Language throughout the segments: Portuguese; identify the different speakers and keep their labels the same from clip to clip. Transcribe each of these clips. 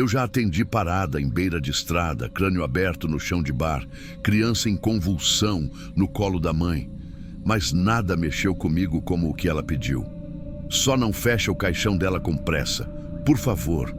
Speaker 1: Eu já atendi parada em beira de estrada, crânio aberto no chão de bar, criança em convulsão no colo da mãe. Mas nada mexeu comigo como o que ela pediu. Só não fecha o caixão dela com pressa. Por favor.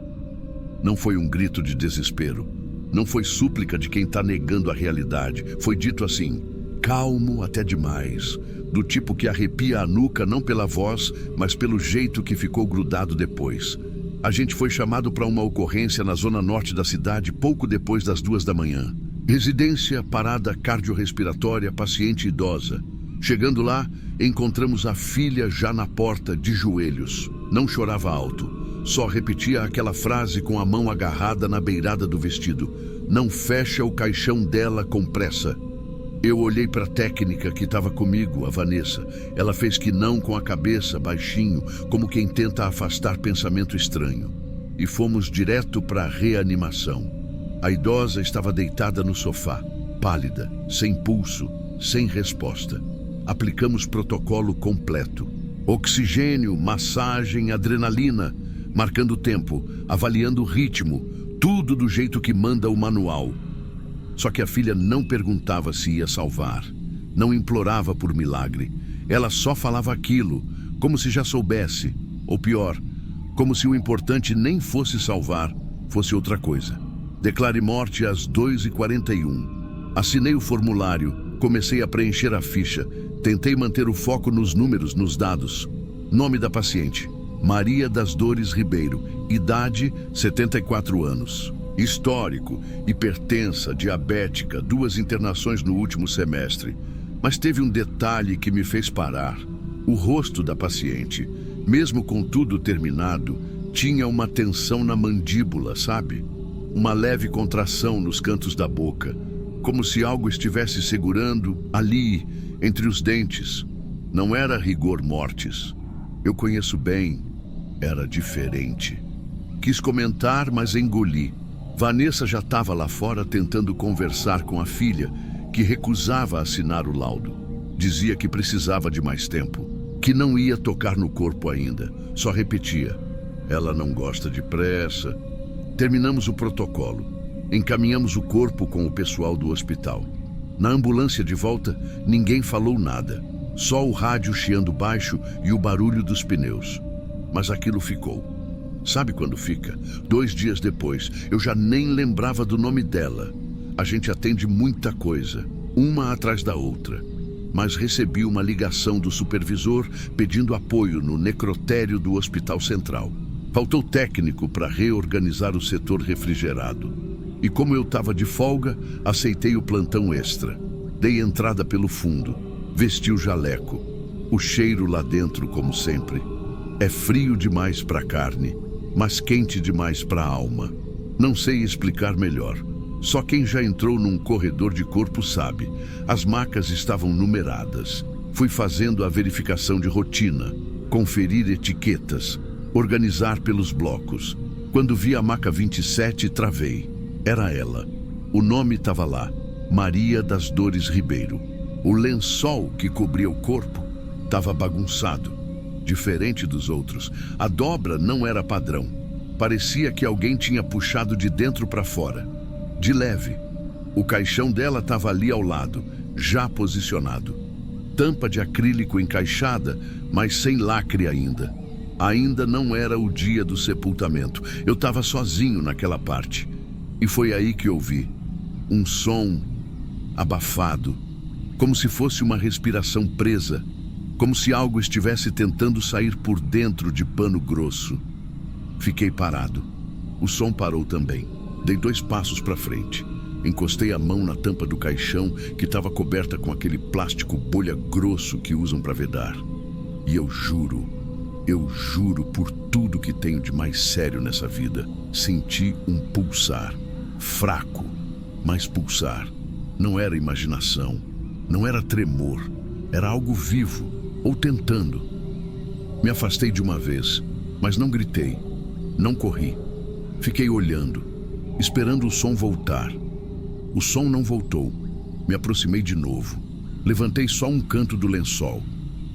Speaker 1: Não foi um grito de desespero. Não foi súplica de quem está negando a realidade. Foi dito assim, calmo até demais, do tipo que arrepia a nuca não pela voz, mas pelo jeito que ficou grudado depois. A gente foi chamado para uma ocorrência na zona norte da cidade pouco depois das 2 da manhã. Residência, parada cardiorrespiratória, paciente idosa. Chegando lá, encontramos a filha já na porta, de joelhos. Não chorava alto, só repetia aquela frase com a mão agarrada na beirada do vestido. Não fecha o caixão dela com pressa. Eu olhei para a técnica que estava comigo, a Vanessa. Ela fez que não com a cabeça, baixinho, como quem tenta afastar pensamento estranho. E fomos direto para a reanimação. A idosa estava deitada no sofá, pálida, sem pulso, sem resposta. Aplicamos protocolo completo. Oxigênio, massagem, adrenalina, marcando tempo, avaliando o ritmo, tudo do jeito que manda o manual. Só que a filha não perguntava se ia salvar, não implorava por milagre. Ela só falava aquilo, como se já soubesse, ou pior, como se o importante nem fosse salvar, fosse outra coisa. Declare morte às 2h41. Assinei o formulário, comecei a preencher a ficha, tentei manter o foco nos números, nos dados. Nome da paciente, Maria das Dores Ribeiro, idade 74 anos. Histórico, hipertensa, diabética, 2 internações no último semestre. Mas teve um detalhe que me fez parar. O rosto da paciente, mesmo com tudo terminado, tinha uma tensão na mandíbula, sabe? Uma leve contração nos cantos da boca, como se algo estivesse segurando ali, entre os dentes. Não era rigor mortis. Eu conheço bem, era diferente. Quis comentar, mas engoli. Vanessa já estava lá fora tentando conversar com a filha, que recusava assinar o laudo. Dizia que precisava de mais tempo, que não ia tocar no corpo ainda. Só repetia, ela não gosta de pressa. Terminamos o protocolo. Encaminhamos o corpo com o pessoal do hospital. Na ambulância de volta, ninguém falou nada. Só o rádio chiando baixo e o barulho dos pneus. Mas aquilo ficou. Sabe quando fica? 2 dias depois, eu já nem lembrava do nome dela. A gente atende muita coisa, uma atrás da outra. Mas recebi uma ligação do supervisor pedindo apoio no necrotério do Hospital Central. Faltou técnico para reorganizar o setor refrigerado. E como eu estava de folga, aceitei o plantão extra. Dei entrada pelo fundo, vesti o jaleco. O cheiro lá dentro, como sempre. É frio demais para a carne, mas quente demais para a alma. Não sei explicar melhor. Só quem já entrou num corredor de corpo sabe. As macas estavam numeradas. Fui fazendo a verificação de rotina, conferir etiquetas, organizar pelos blocos. Quando vi a maca 27, travei. Era ela. O nome estava lá, Maria das Dores Ribeiro. O lençol que cobria o corpo estava bagunçado. Diferente dos outros, a dobra não era padrão. Parecia que alguém tinha puxado de dentro para fora. De leve. O caixão dela estava ali ao lado, já posicionado. Tampa de acrílico encaixada, mas sem lacre ainda. Ainda não era o dia do sepultamento. Eu estava sozinho naquela parte. E foi aí que ouvi um som abafado, como se fosse uma respiração presa. Como se algo estivesse tentando sair por dentro de pano grosso. Fiquei parado. O som parou também. Dei 2 passos para frente. Encostei a mão na tampa do caixão que estava coberta com aquele plástico bolha grosso que usam para vedar. E eu juro por tudo que tenho de mais sério nessa vida, senti um pulsar. Fraco, mas pulsar. Não era imaginação. Não era tremor. Era algo vivo. Ou tentando. Me afastei de uma vez, mas não gritei, não corri. Fiquei olhando, esperando o som voltar. O som não voltou. Me aproximei de novo. Levantei só um canto do lençol.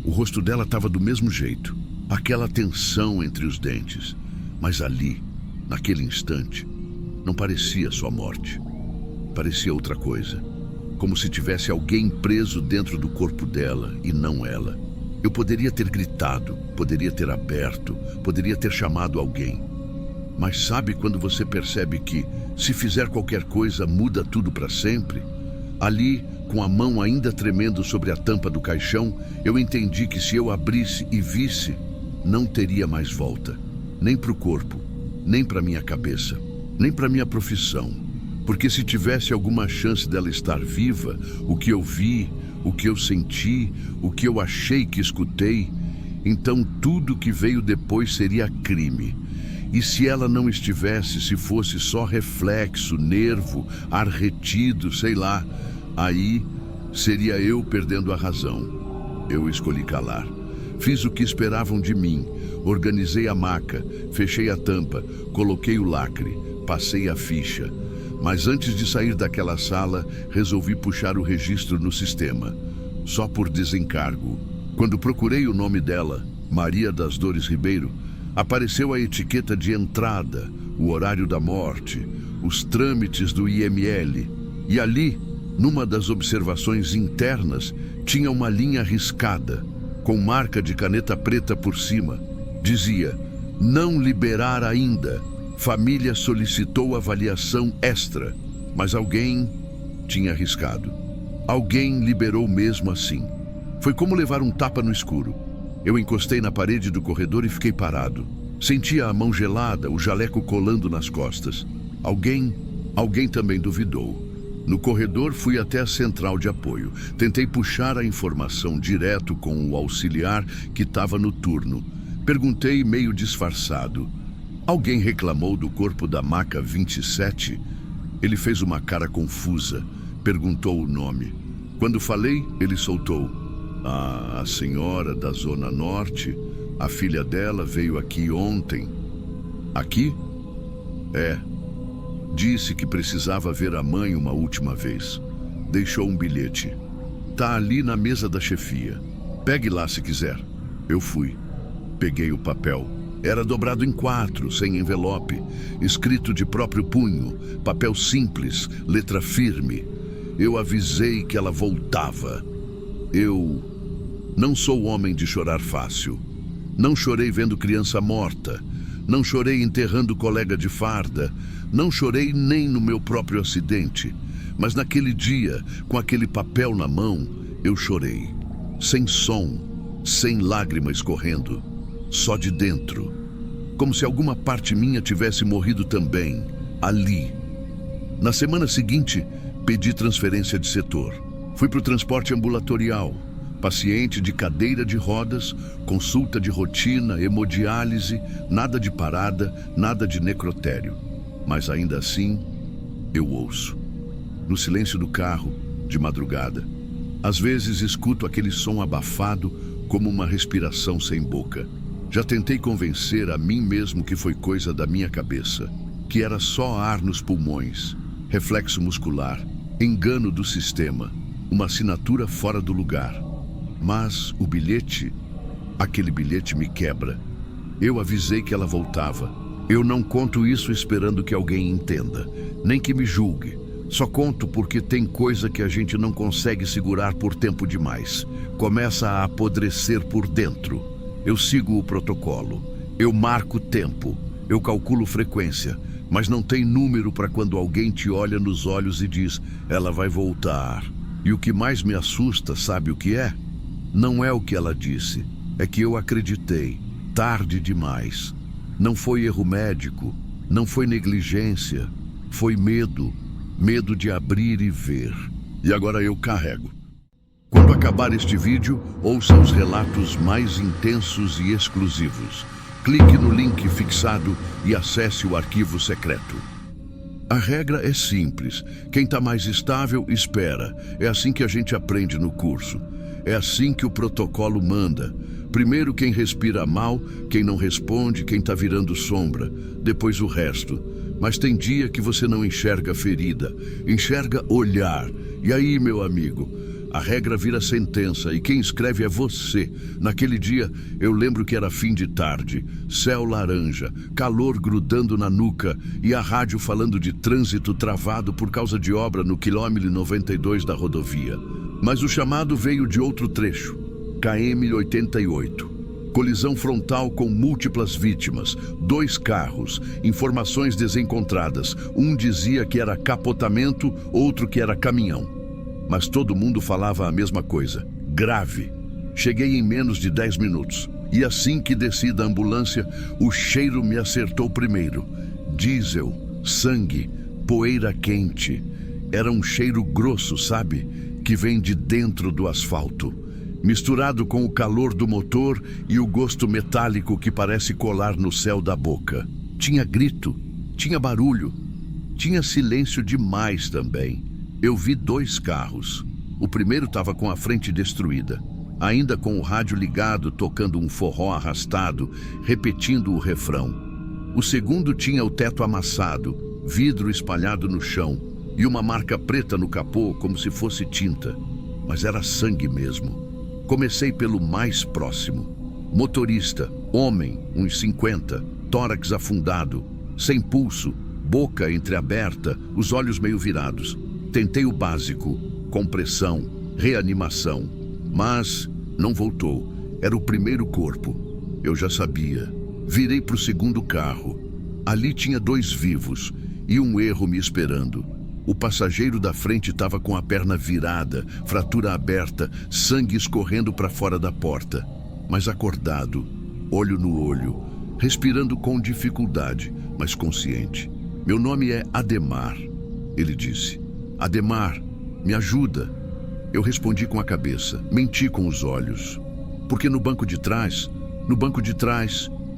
Speaker 1: O rosto dela estava do mesmo jeito. Aquela tensão entre os dentes. Mas ali, naquele instante, Não parecia só morte. Parecia outra coisa. Como se tivesse alguém preso dentro do corpo dela e não ela. Eu poderia ter gritado, poderia ter aberto, poderia ter chamado alguém. Mas sabe quando você percebe que, se fizer qualquer coisa, muda tudo para sempre? Ali, com a mão ainda tremendo sobre a tampa do caixão, eu entendi que se eu abrisse e visse, não teria mais volta. Nem para o corpo, nem para minha cabeça, nem para minha profissão. Porque se tivesse alguma chance dela estar viva, o que eu vi, o que eu senti, o que eu achei que escutei, então tudo que veio depois seria crime. E se ela não estivesse, se fosse só reflexo, nervo, ar retido, sei lá, aí seria eu perdendo a razão. Eu escolhi calar. Fiz o que esperavam de mim. Organizei a maca, fechei a tampa, coloquei o lacre, passei a ficha. Mas antes de sair daquela sala, resolvi puxar o registro no sistema. Só por desencargo. Quando procurei o nome dela, Maria das Dores Ribeiro, apareceu a etiqueta de entrada, o horário da morte, os trâmites do IML. E ali, numa das observações internas, tinha uma linha riscada, com marca de caneta preta por cima. Dizia: não liberar ainda. Família solicitou avaliação extra, mas alguém tinha arriscado. Alguém liberou mesmo assim. Foi como levar um tapa no escuro. Eu encostei na parede do corredor e fiquei parado. Sentia a mão gelada, o jaleco colando nas costas. Alguém também duvidou. No corredor fui até a central de apoio. Tentei puxar a informação direto com o auxiliar que estava no turno. Perguntei meio disfarçado: alguém reclamou do corpo da maca 27? Ele fez uma cara confusa, perguntou o nome. Quando falei, ele soltou: a senhora da Zona Norte, a filha dela veio aqui ontem. Aqui? É. Disse que precisava ver a mãe uma última vez. Deixou um bilhete. Tá ali na mesa da chefia. Pegue lá se quiser. Eu fui. Peguei o papel. Era dobrado em 4, sem envelope, escrito de próprio punho, papel simples, letra firme. Eu avisei que ela voltava. Eu não sou homem de chorar fácil. Não chorei vendo criança morta. Não chorei enterrando colega de farda. Não chorei nem no meu próprio acidente. Mas naquele dia, com aquele papel na mão, eu chorei. Sem som, sem lágrima escorrendo. Só de dentro. Como se alguma parte minha tivesse morrido também, ali. Na semana seguinte, pedi transferência de setor. Fui para o transporte ambulatorial. Paciente de cadeira de rodas, consulta de rotina, hemodiálise, nada de parada, nada de necrotério. Mas ainda assim, eu ouço. No silêncio do carro, de madrugada. Às vezes escuto aquele som abafado como uma respiração sem boca. Já tentei convencer a mim mesmo que foi coisa da minha cabeça, que era só ar nos pulmões, reflexo muscular, engano do sistema, uma assinatura fora do lugar. Mas o bilhete, aquele bilhete me quebra. Eu avisei que ela voltava. Eu não conto isso esperando que alguém entenda, nem que me julgue. Só conto porque tem coisa que a gente não consegue segurar por tempo demais. Começa a apodrecer por dentro. Eu sigo o protocolo. Eu marco tempo. Eu calculo frequência. Mas não tem número para quando alguém te olha nos olhos e diz: ela vai voltar. E o que mais me assusta, sabe o que é? Não é o que ela disse. É que eu acreditei. Tarde demais. Não foi erro médico. Não foi negligência. Foi medo. Medo de abrir e ver. E agora eu carrego. Quando acabar este vídeo, ouça os relatos mais intensos e exclusivos. Clique no link fixado e acesse o arquivo secreto. A regra é simples. Quem está mais estável, espera. É assim que a gente aprende no curso. É assim que o protocolo manda. Primeiro quem respira mal, quem não responde, quem está virando sombra. Depois o resto. Mas tem dia que você não enxerga ferida, enxerga olhar. E aí, meu amigo, A regra vira sentença e quem escreve é você. Naquele dia, eu lembro que era fim de tarde, céu laranja, calor grudando na nuca e a rádio falando de trânsito travado por causa de obra no quilômetro 92 da rodovia. Mas o chamado veio de outro trecho, KM 88. Colisão frontal com múltiplas vítimas, 2 carros, informações desencontradas. Um dizia que era capotamento, outro que era caminhão. Mas todo mundo falava a mesma coisa, grave. Cheguei em menos de 10 minutos. E assim que desci da ambulância, o cheiro me acertou primeiro. Diesel, sangue, poeira quente. Era um cheiro grosso, sabe? Que vem de dentro do asfalto. Misturado com o calor do motor e o gosto metálico que parece colar no céu da boca. Tinha grito, tinha barulho, tinha silêncio demais também. Eu vi 2 carros. O primeiro estava com a frente destruída, ainda com o rádio ligado, tocando um forró arrastado, repetindo o refrão. O segundo tinha o teto amassado, vidro espalhado no chão e uma marca preta no capô como se fosse tinta. Mas era sangue mesmo. Comecei pelo mais próximo. Motorista, homem, uns 50, tórax afundado, sem pulso, boca entreaberta, os olhos meio virados. Tentei o básico, compressão, reanimação, mas não voltou. Era o primeiro corpo. Eu já sabia. Virei para o segundo carro. Ali tinha 2 vivos e um erro me esperando. O passageiro da frente estava com a perna virada, fratura aberta, sangue escorrendo para fora da porta. Mas acordado, olho no olho, respirando com dificuldade, mas consciente. Meu nome é Ademar, ele disse. Ademar, me ajuda. Eu respondi com a cabeça, menti com os olhos. Porque no banco de trás,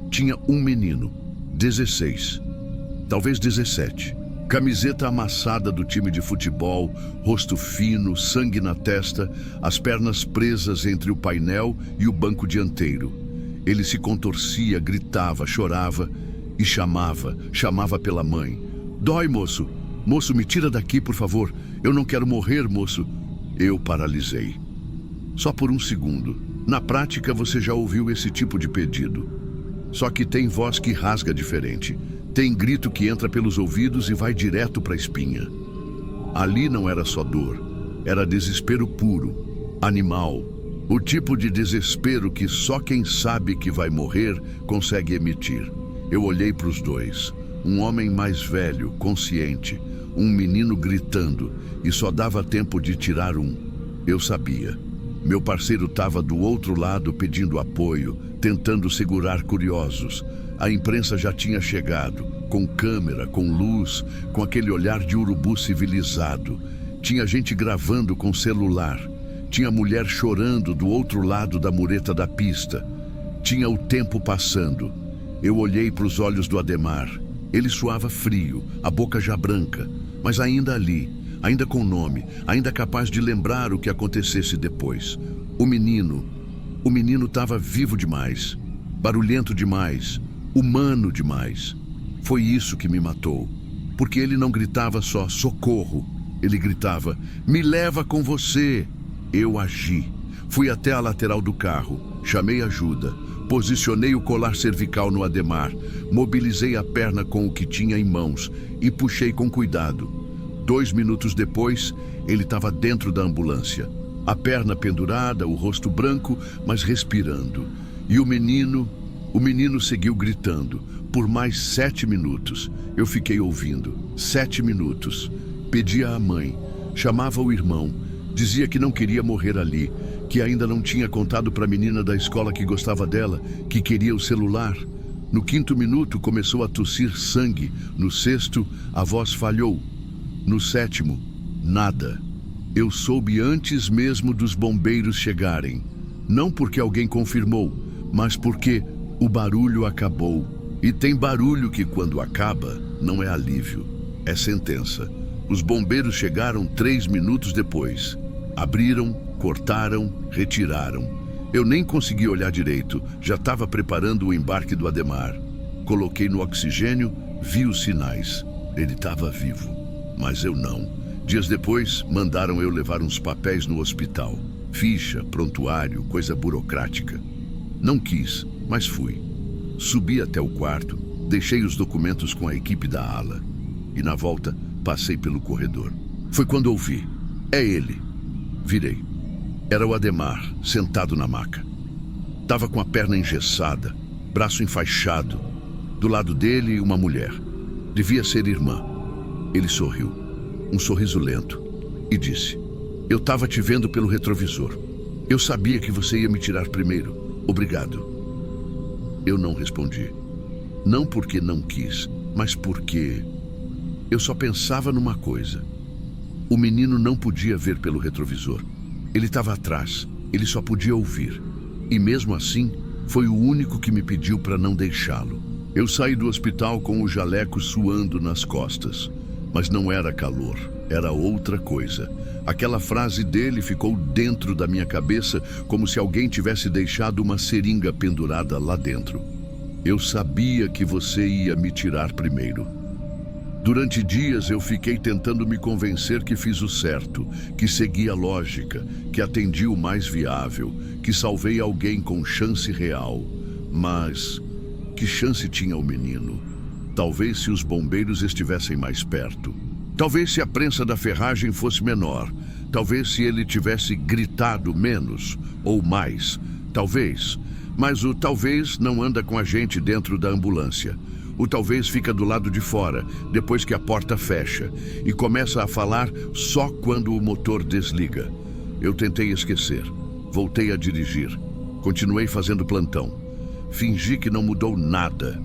Speaker 1: tinha um menino, 16, talvez 17. Camiseta amassada do time de futebol, rosto fino, sangue na testa, as pernas presas entre o painel e o banco dianteiro. Ele se contorcia, gritava, chorava e chamava pela mãe. Dói, moço. Moço, me tira daqui, por favor. Eu não quero morrer, moço. Eu paralisei. Só por um segundo. Na prática, você já ouviu esse tipo de pedido. Só que tem voz que rasga diferente. Tem grito que entra pelos ouvidos e vai direto para a espinha. Ali não era só dor. Era desespero puro. Animal. O tipo de desespero que só quem sabe que vai morrer consegue emitir. Eu olhei para os 2. Um homem mais velho, consciente. Um menino gritando, e só dava tempo de tirar um. Eu sabia. Meu parceiro estava do outro lado pedindo apoio, tentando segurar curiosos. A imprensa já tinha chegado, com câmera, com luz, com aquele olhar de urubu civilizado. Tinha gente gravando com celular. Tinha mulher chorando do outro lado da mureta da pista. Tinha o tempo passando. Eu olhei para os olhos do Ademar. Ele suava frio, a boca já branca, mas ainda ali, ainda com nome, ainda capaz de lembrar o que acontecesse depois. O menino estava vivo demais, barulhento demais, humano demais. Foi isso que me matou, porque ele não gritava só socorro, ele gritava, me leva com você. Eu agi, fui até a lateral do carro, chamei ajuda. Posicionei o colar cervical no Ademar, mobilizei a perna com o que tinha em mãos e puxei com cuidado. 2 minutos depois, ele estava dentro da ambulância. A perna pendurada, o rosto branco, mas respirando. E o menino seguiu gritando. Por mais 7 minutos, eu fiquei ouvindo. 7 minutos. Pedia à mãe, chamava o irmão, dizia que não queria morrer ali, que ainda não tinha contado para a menina da escola que gostava dela, que queria o celular. No 5º minuto começou a tossir sangue. No 6º, a voz falhou. No 7º, nada. Eu soube antes mesmo dos bombeiros chegarem. Não porque alguém confirmou, mas porque o barulho acabou. E tem barulho que quando acaba, não é alívio, é sentença. Os bombeiros chegaram 3 minutos depois. Abriram, cortaram, retiraram. Eu nem consegui olhar direito, já estava preparando o embarque do Ademar. Coloquei no oxigênio, vi os sinais. Ele estava vivo, mas eu não. Dias depois, mandaram eu levar uns papéis no hospital. Ficha, prontuário, coisa burocrática. Não quis, mas fui. Subi até o quarto, deixei os documentos com a equipe da ala. E na volta, passei pelo corredor. Foi quando ouvi. É ele. Virei. Era o Ademar, sentado na maca. Tava com a perna engessada, braço enfaixado. Do lado dele, uma mulher. Devia ser irmã. Ele sorriu. Um sorriso lento. E disse: eu tava te vendo pelo retrovisor. Eu sabia que você ia me tirar primeiro. Obrigado. Eu não respondi. Não porque não quis, mas porque eu só pensava numa coisa. O menino não podia ver pelo retrovisor. Ele estava atrás. Ele só podia ouvir. E mesmo assim, foi o único que me pediu para não deixá-lo. Eu saí do hospital com o jaleco suando nas costas. Mas não era calor, era outra coisa. Aquela frase dele ficou dentro da minha cabeça como se alguém tivesse deixado uma seringa pendurada lá dentro. Eu sabia que você ia me tirar primeiro. Durante dias eu fiquei tentando me convencer que fiz o certo, que segui a lógica, que atendi o mais viável, que salvei alguém com chance real. Mas que chance tinha o menino? Talvez se os bombeiros estivessem mais perto. Talvez se a prensa da ferragem fosse menor. Talvez se ele tivesse gritado menos ou mais. Talvez. Mas o talvez não anda com a gente dentro da ambulância. O talvez fica do lado de fora, depois que a porta fecha, e começa a falar só quando o motor desliga. Eu tentei esquecer. Voltei a dirigir. Continuei fazendo plantão. Fingi que não mudou nada.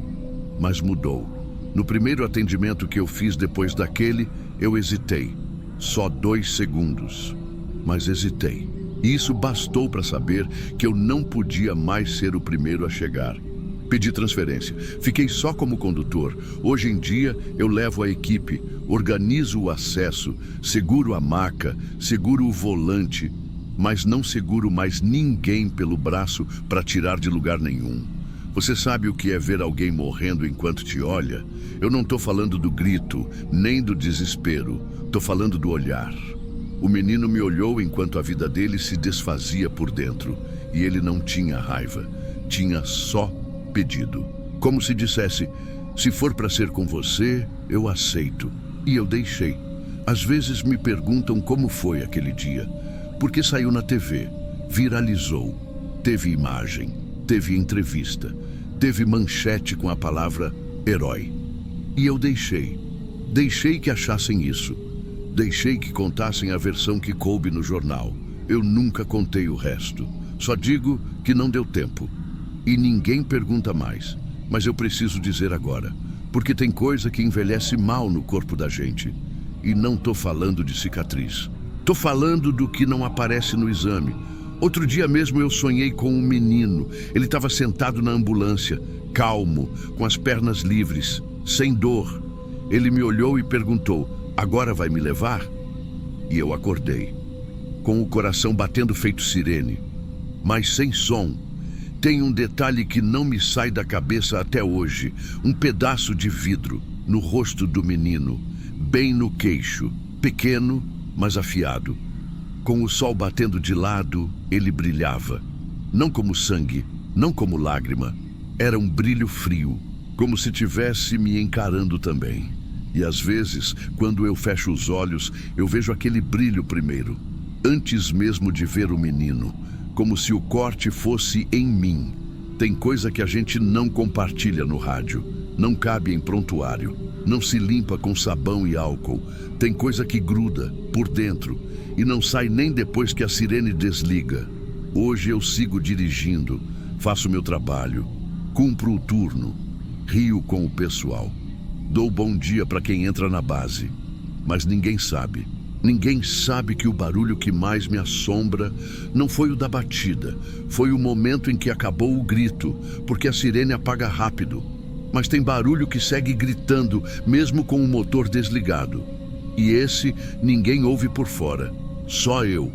Speaker 1: Mas mudou. No primeiro atendimento que eu fiz depois daquele, eu hesitei. Só 2 segundos. Mas hesitei. E isso bastou para saber que eu não podia mais ser o primeiro a chegar. Pedi transferência. Fiquei só como condutor. Hoje em dia, eu levo a equipe, organizo o acesso, seguro a maca, seguro o volante, mas não seguro mais ninguém pelo braço para tirar de lugar nenhum. Você sabe o que é ver alguém morrendo enquanto te olha? Eu não estou falando do grito, nem do desespero. Estou falando do olhar. O menino me olhou enquanto a vida dele se desfazia por dentro. E ele não tinha raiva. Tinha só pedido. Como se dissesse: se for para ser com você, eu aceito. E eu deixei. Às vezes me perguntam como foi aquele dia. Porque saiu na TV, viralizou, teve imagem, teve entrevista, teve manchete com a palavra herói. E eu deixei. Deixei que achassem isso. Deixei que contassem a versão que coube no jornal. Eu nunca contei o resto. Só digo que não deu tempo. E ninguém pergunta mais. Mas eu preciso dizer agora. Porque tem coisa que envelhece mal no corpo da gente. E não tô falando de cicatriz. Tô falando do que não aparece no exame. Outro dia mesmo eu sonhei com um menino. Ele estava sentado na ambulância, calmo, com as pernas livres, sem dor. Ele me olhou e perguntou: agora vai me levar? E eu acordei, com o coração batendo feito sirene, mas sem som. Tem um detalhe que não me sai da cabeça até hoje. Um pedaço de vidro no rosto do menino, bem no queixo, pequeno, mas afiado. Com o sol batendo de lado, ele brilhava. Não como sangue, não como lágrima. Era um brilho frio, como se tivesse me encarando também. E às vezes, quando eu fecho os olhos, eu vejo aquele brilho primeiro, antes mesmo de ver o menino, como se o corte fosse em mim. Tem coisa que a gente não compartilha no rádio, não cabe em prontuário, não se limpa com sabão e álcool. Tem coisa que gruda por dentro e não sai nem depois que a sirene desliga. Hoje eu sigo dirigindo, faço meu trabalho, cumpro o turno, rio com o pessoal. Dou bom dia para quem entra na base, mas ninguém sabe. Ninguém sabe que o barulho que mais me assombra não foi o da batida, foi o momento em que acabou o grito, porque a sirene apaga rápido. Mas tem barulho que segue gritando, mesmo com o motor desligado. E esse ninguém ouve por fora, só eu.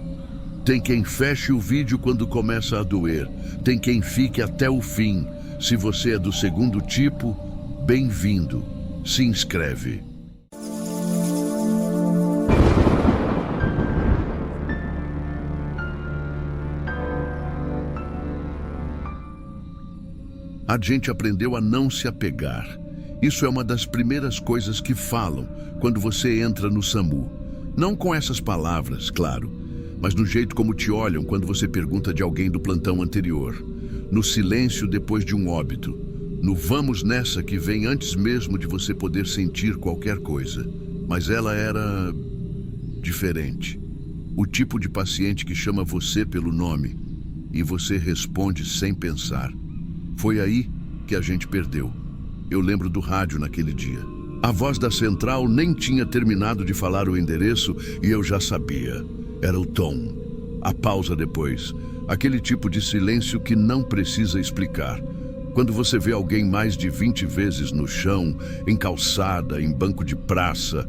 Speaker 1: Tem quem feche o vídeo quando começa a doer, tem quem fique até o fim. Se você é do segundo tipo, bem-vindo. Se inscreve. A gente aprendeu a não se apegar. Isso é uma das primeiras coisas que falam quando você entra no SAMU. Não com essas palavras, claro, mas no jeito como te olham quando você pergunta de alguém do plantão anterior. No silêncio depois de um óbito. No vamos nessa que vem antes mesmo de você poder sentir qualquer coisa. Mas ela era diferente. O tipo de paciente que chama você pelo nome e você responde sem pensar. Foi aí que a gente perdeu. Eu lembro do rádio naquele dia. A voz da central nem tinha terminado de falar o endereço e eu já sabia. Era o tom. A pausa depois. Aquele tipo de silêncio que não precisa explicar. Quando você vê alguém mais de 20 vezes no chão, em calçada, em banco de praça,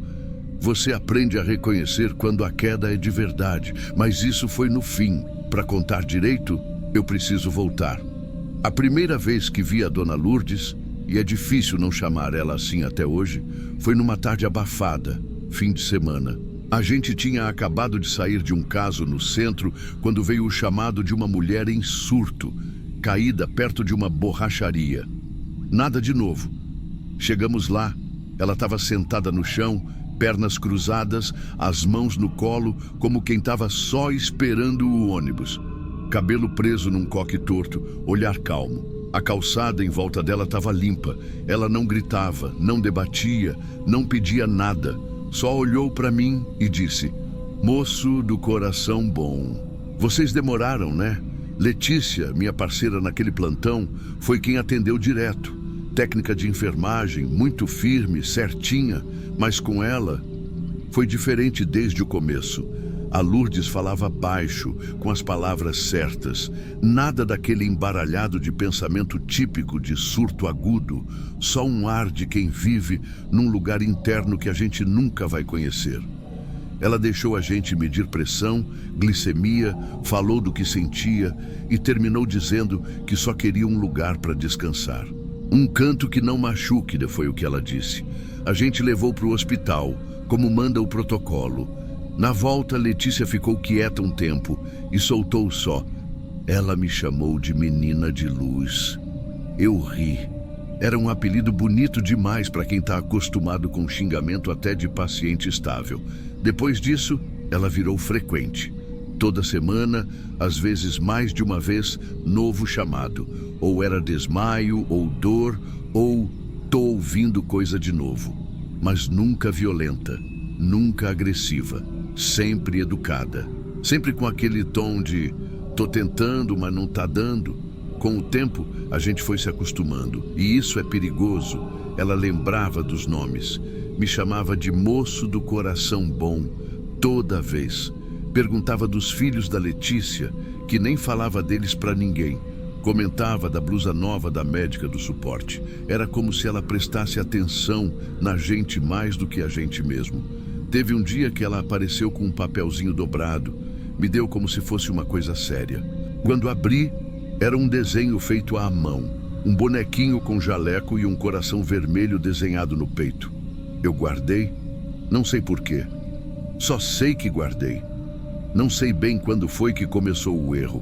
Speaker 1: você aprende a reconhecer quando a queda é de verdade. Mas isso foi no fim. Para contar direito, eu preciso voltar. A primeira vez que vi a Dona Lourdes, e é difícil não chamar ela assim até hoje, foi numa tarde abafada, fim de semana. A gente tinha acabado de sair de um caso no centro quando veio o chamado de uma mulher em surto, caída perto de uma borracharia. Nada de novo. Chegamos lá, ela estava sentada no chão, pernas cruzadas, as mãos no colo, como quem estava só esperando o ônibus. Cabelo preso num coque torto, olhar calmo. A calçada em volta dela estava limpa. Ela não gritava, não debatia, não pedia nada. Só olhou para mim e disse: "Moço do coração bom. Vocês demoraram, né? Letícia, minha parceira naquele plantão, foi quem atendeu direto. Técnica de enfermagem, muito firme, certinha, mas com ela foi diferente desde o começo. A Lourdes falava baixo, com as palavras certas. Nada daquele embaralhado de pensamento típico de surto agudo. Só um ar de quem vive num lugar interno que a gente nunca vai conhecer. Ela deixou a gente medir pressão, glicemia, falou do que sentia e terminou dizendo que só queria um lugar para descansar. Um canto que não machuque, foi o que ela disse. A gente levou para o hospital, como manda o protocolo. Na volta, Letícia ficou quieta um tempo e soltou só: "Ela me chamou de menina de luz." Eu ri. Era um apelido bonito demais para quem está acostumado com xingamento até de paciente estável. Depois disso, ela virou frequente. Toda semana, às vezes mais de uma vez, novo chamado. Ou era desmaio, ou dor, ou "tô ouvindo coisa de novo." Mas nunca violenta, nunca agressiva. Sempre educada, sempre com aquele tom de "tô tentando, mas não tá dando." Com o tempo, a gente foi se acostumando, e isso é perigoso. Ela lembrava dos nomes, me chamava de "moço do coração bom" toda vez. Perguntava dos filhos da Letícia, que nem falava deles para ninguém. Comentava da blusa nova da médica do suporte. Era como se ela prestasse atenção na gente mais do que a gente mesmo. Teve um dia que ela apareceu com um papelzinho dobrado. Me deu como se fosse uma coisa séria. Quando abri, era um desenho feito à mão. Um bonequinho com jaleco e um coração vermelho desenhado no peito. Eu guardei, não sei porquê. Só sei que guardei. Não sei bem quando foi que começou o erro.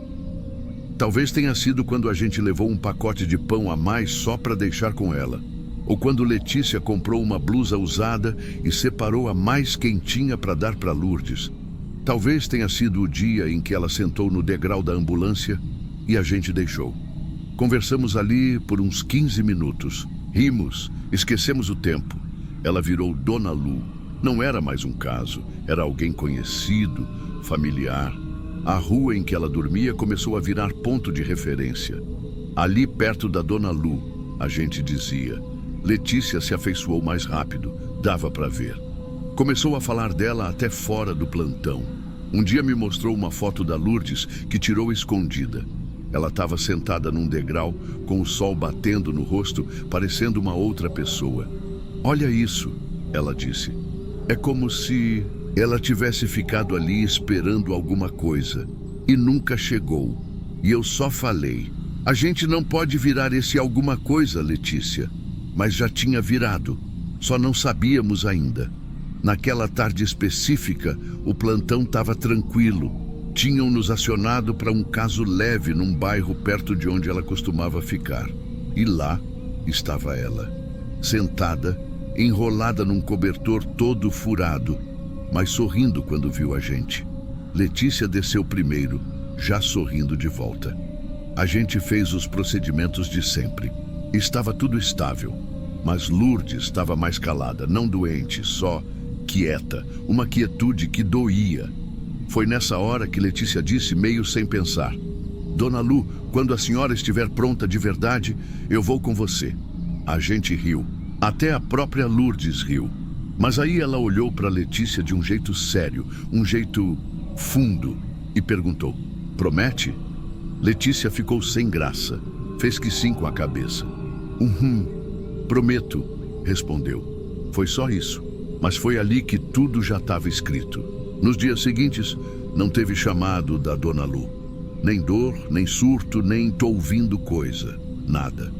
Speaker 1: Talvez tenha sido quando a gente levou um pacote de pão a mais só para deixar com ela. Ou quando Letícia comprou uma blusa usada e separou a mais quentinha para dar para Lourdes. Talvez tenha sido o dia em que ela sentou no degrau da ambulância e a gente deixou. Conversamos ali por uns 15 minutos. Rimos, esquecemos o tempo. Ela virou Dona Lu. Não era mais um caso, era alguém conhecido, familiar. A rua em que ela dormia começou a virar ponto de referência. Ali perto da Dona Lu, a gente dizia. Letícia se afeiçoou mais rápido, dava para ver. Começou a falar dela até fora do plantão. Um dia me mostrou uma foto da Lourdes que tirou escondida. Ela estava sentada num degrau, com o sol batendo no rosto, parecendo uma outra pessoa. "Olha isso", ela disse. É como se ela tivesse ficado ali esperando alguma coisa e nunca chegou. E eu só falei: "A gente não pode virar esse alguma coisa, Letícia." Mas já tinha virado, só não sabíamos ainda. Naquela tarde específica, o plantão estava tranquilo. Tinham nos acionado para um caso leve num bairro perto de onde ela costumava ficar. E lá estava ela, sentada, enrolada num cobertor todo furado, mas sorrindo quando viu a gente. Letícia desceu primeiro, já sorrindo de volta. A gente fez os procedimentos de sempre. Estava tudo estável, mas Lourdes estava mais calada, não doente, só quieta, uma quietude que doía. Foi nessa hora que Letícia disse, meio sem pensar: Dona Lu, quando a senhora estiver pronta de verdade, eu vou com você. A gente riu. Até a própria Lourdes riu. Mas aí ela olhou para Letícia de um jeito sério, um jeito fundo, e perguntou: promete? Letícia ficou sem graça. Fez que sim com a cabeça. Prometo, respondeu. Foi só isso. Mas foi ali que tudo já estava escrito. Nos dias seguintes, não teve chamado da Dona Lu. Nem dor, nem surto, nem tô ouvindo coisa. Nada.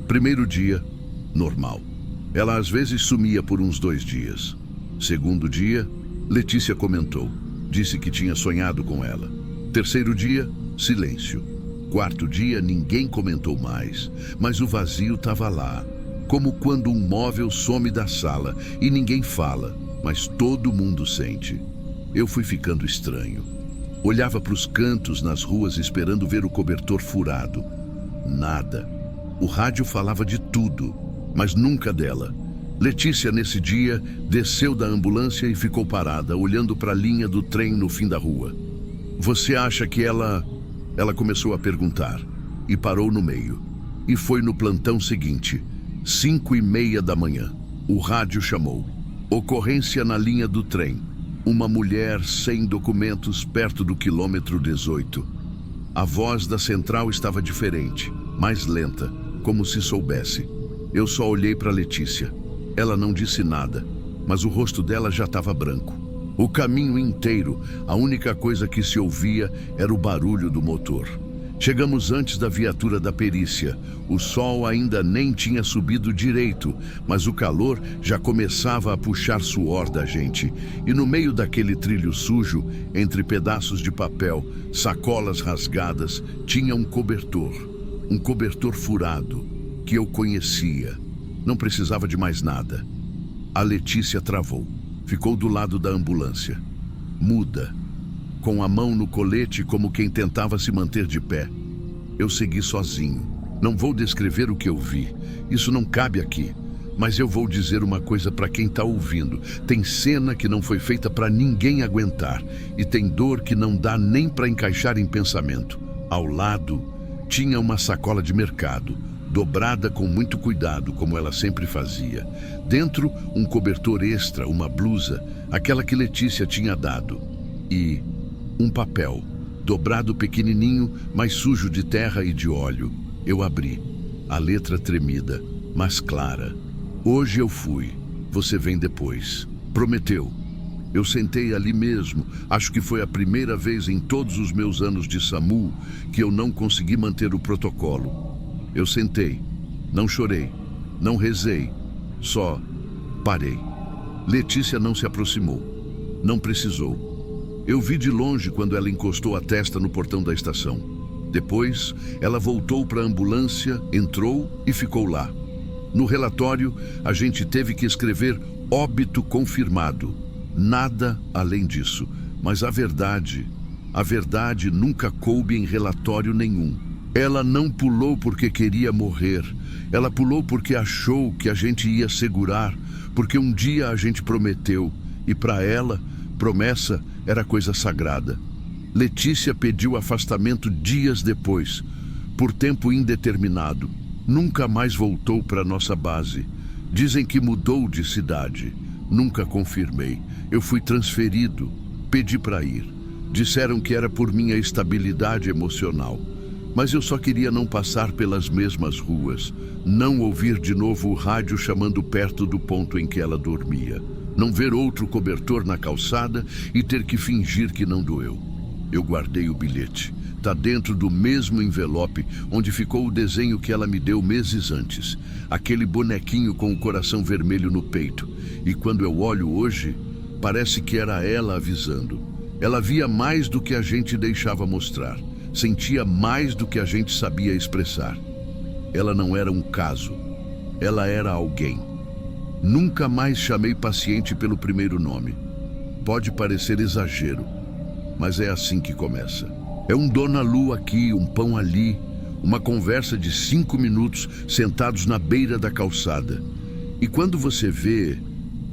Speaker 1: Primeiro dia, normal. Ela às vezes sumia por uns 2 dias. Segundo dia, Letícia comentou. Disse que tinha sonhado com ela. Terceiro dia, silêncio. Quarto dia, ninguém comentou mais. Mas o vazio estava lá. Como quando um móvel some da sala e ninguém fala, mas todo mundo sente. Eu fui ficando estranho. Olhava para os cantos nas ruas esperando ver o cobertor furado. Nada. O rádio falava de tudo, mas nunca dela. Letícia, nesse dia, desceu da ambulância e ficou parada, olhando para a linha do trem no fim da rua. Você acha que ela... Ela começou a perguntar e parou no meio. E foi no plantão seguinte, 5h30 da manhã. O rádio chamou. Ocorrência na linha do trem. Uma mulher sem documentos perto do quilômetro 18. A voz da central estava diferente, mais lenta, como se soubesse. Eu só olhei para Letícia. Ela não disse nada, mas o rosto dela já estava branco. O caminho inteiro, a única coisa que se ouvia era o barulho do motor. Chegamos antes da viatura da perícia. O sol ainda nem tinha subido direito, mas o calor já começava a puxar suor da gente. E no meio daquele trilho sujo, entre pedaços de papel, sacolas rasgadas, tinha um cobertor furado, que eu conhecia. Não precisava de mais nada. A Letícia travou. Ficou do lado da ambulância, muda, com a mão no colete como quem tentava se manter de pé. Eu segui sozinho. Não vou descrever o que eu vi, isso não cabe aqui. Mas eu vou dizer uma coisa para quem está ouvindo. Tem cena que não foi feita para ninguém aguentar, e tem dor que não dá nem para encaixar em pensamento. Ao lado, tinha uma sacola de mercado, dobrada com muito cuidado, como ela sempre fazia. Dentro, um cobertor extra, uma blusa, aquela que Letícia tinha dado. E um papel, dobrado pequenininho, mas sujo de terra e de óleo. Eu abri, a letra tremida, mas clara. Hoje eu fui, você vem depois. Prometeu. Eu sentei ali mesmo. Acho que foi a primeira vez em todos os meus anos de SAMU que eu não consegui manter o protocolo. Eu sentei, não chorei, não rezei, só parei. Letícia não se aproximou, não precisou. Eu vi de longe quando ela encostou a testa no portão da estação. Depois, ela voltou para a ambulância, entrou e ficou lá. No relatório, a gente teve que escrever óbito confirmado. Nada além disso, mas a verdade nunca coube em relatório nenhum. Ela não pulou porque queria morrer. Ela pulou porque achou que a gente ia segurar, porque um dia a gente prometeu, e para ela, promessa era coisa sagrada. Letícia pediu afastamento dias depois, por tempo indeterminado. Nunca mais voltou para nossa base. Dizem que mudou de cidade. Nunca confirmei. Eu fui transferido, pedi para ir. Disseram que era por minha estabilidade emocional. Mas eu só queria não passar pelas mesmas ruas, não ouvir de novo o rádio chamando perto do ponto em que ela dormia, não ver outro cobertor na calçada e ter que fingir que não doeu. Eu guardei o bilhete. Tá dentro do mesmo envelope onde ficou o desenho que ela me deu meses antes, aquele bonequinho com o coração vermelho no peito. E quando eu olho hoje, parece que era ela avisando. Ela via mais do que a gente deixava mostrar. Sentia mais do que a gente sabia expressar. Ela não era um caso. Ela era alguém. Nunca mais chamei paciente pelo primeiro nome. Pode parecer exagero, mas é assim que começa. É um Dona Lu aqui, um pão ali, uma conversa de 5 minutos sentados na beira da calçada. E quando você vê,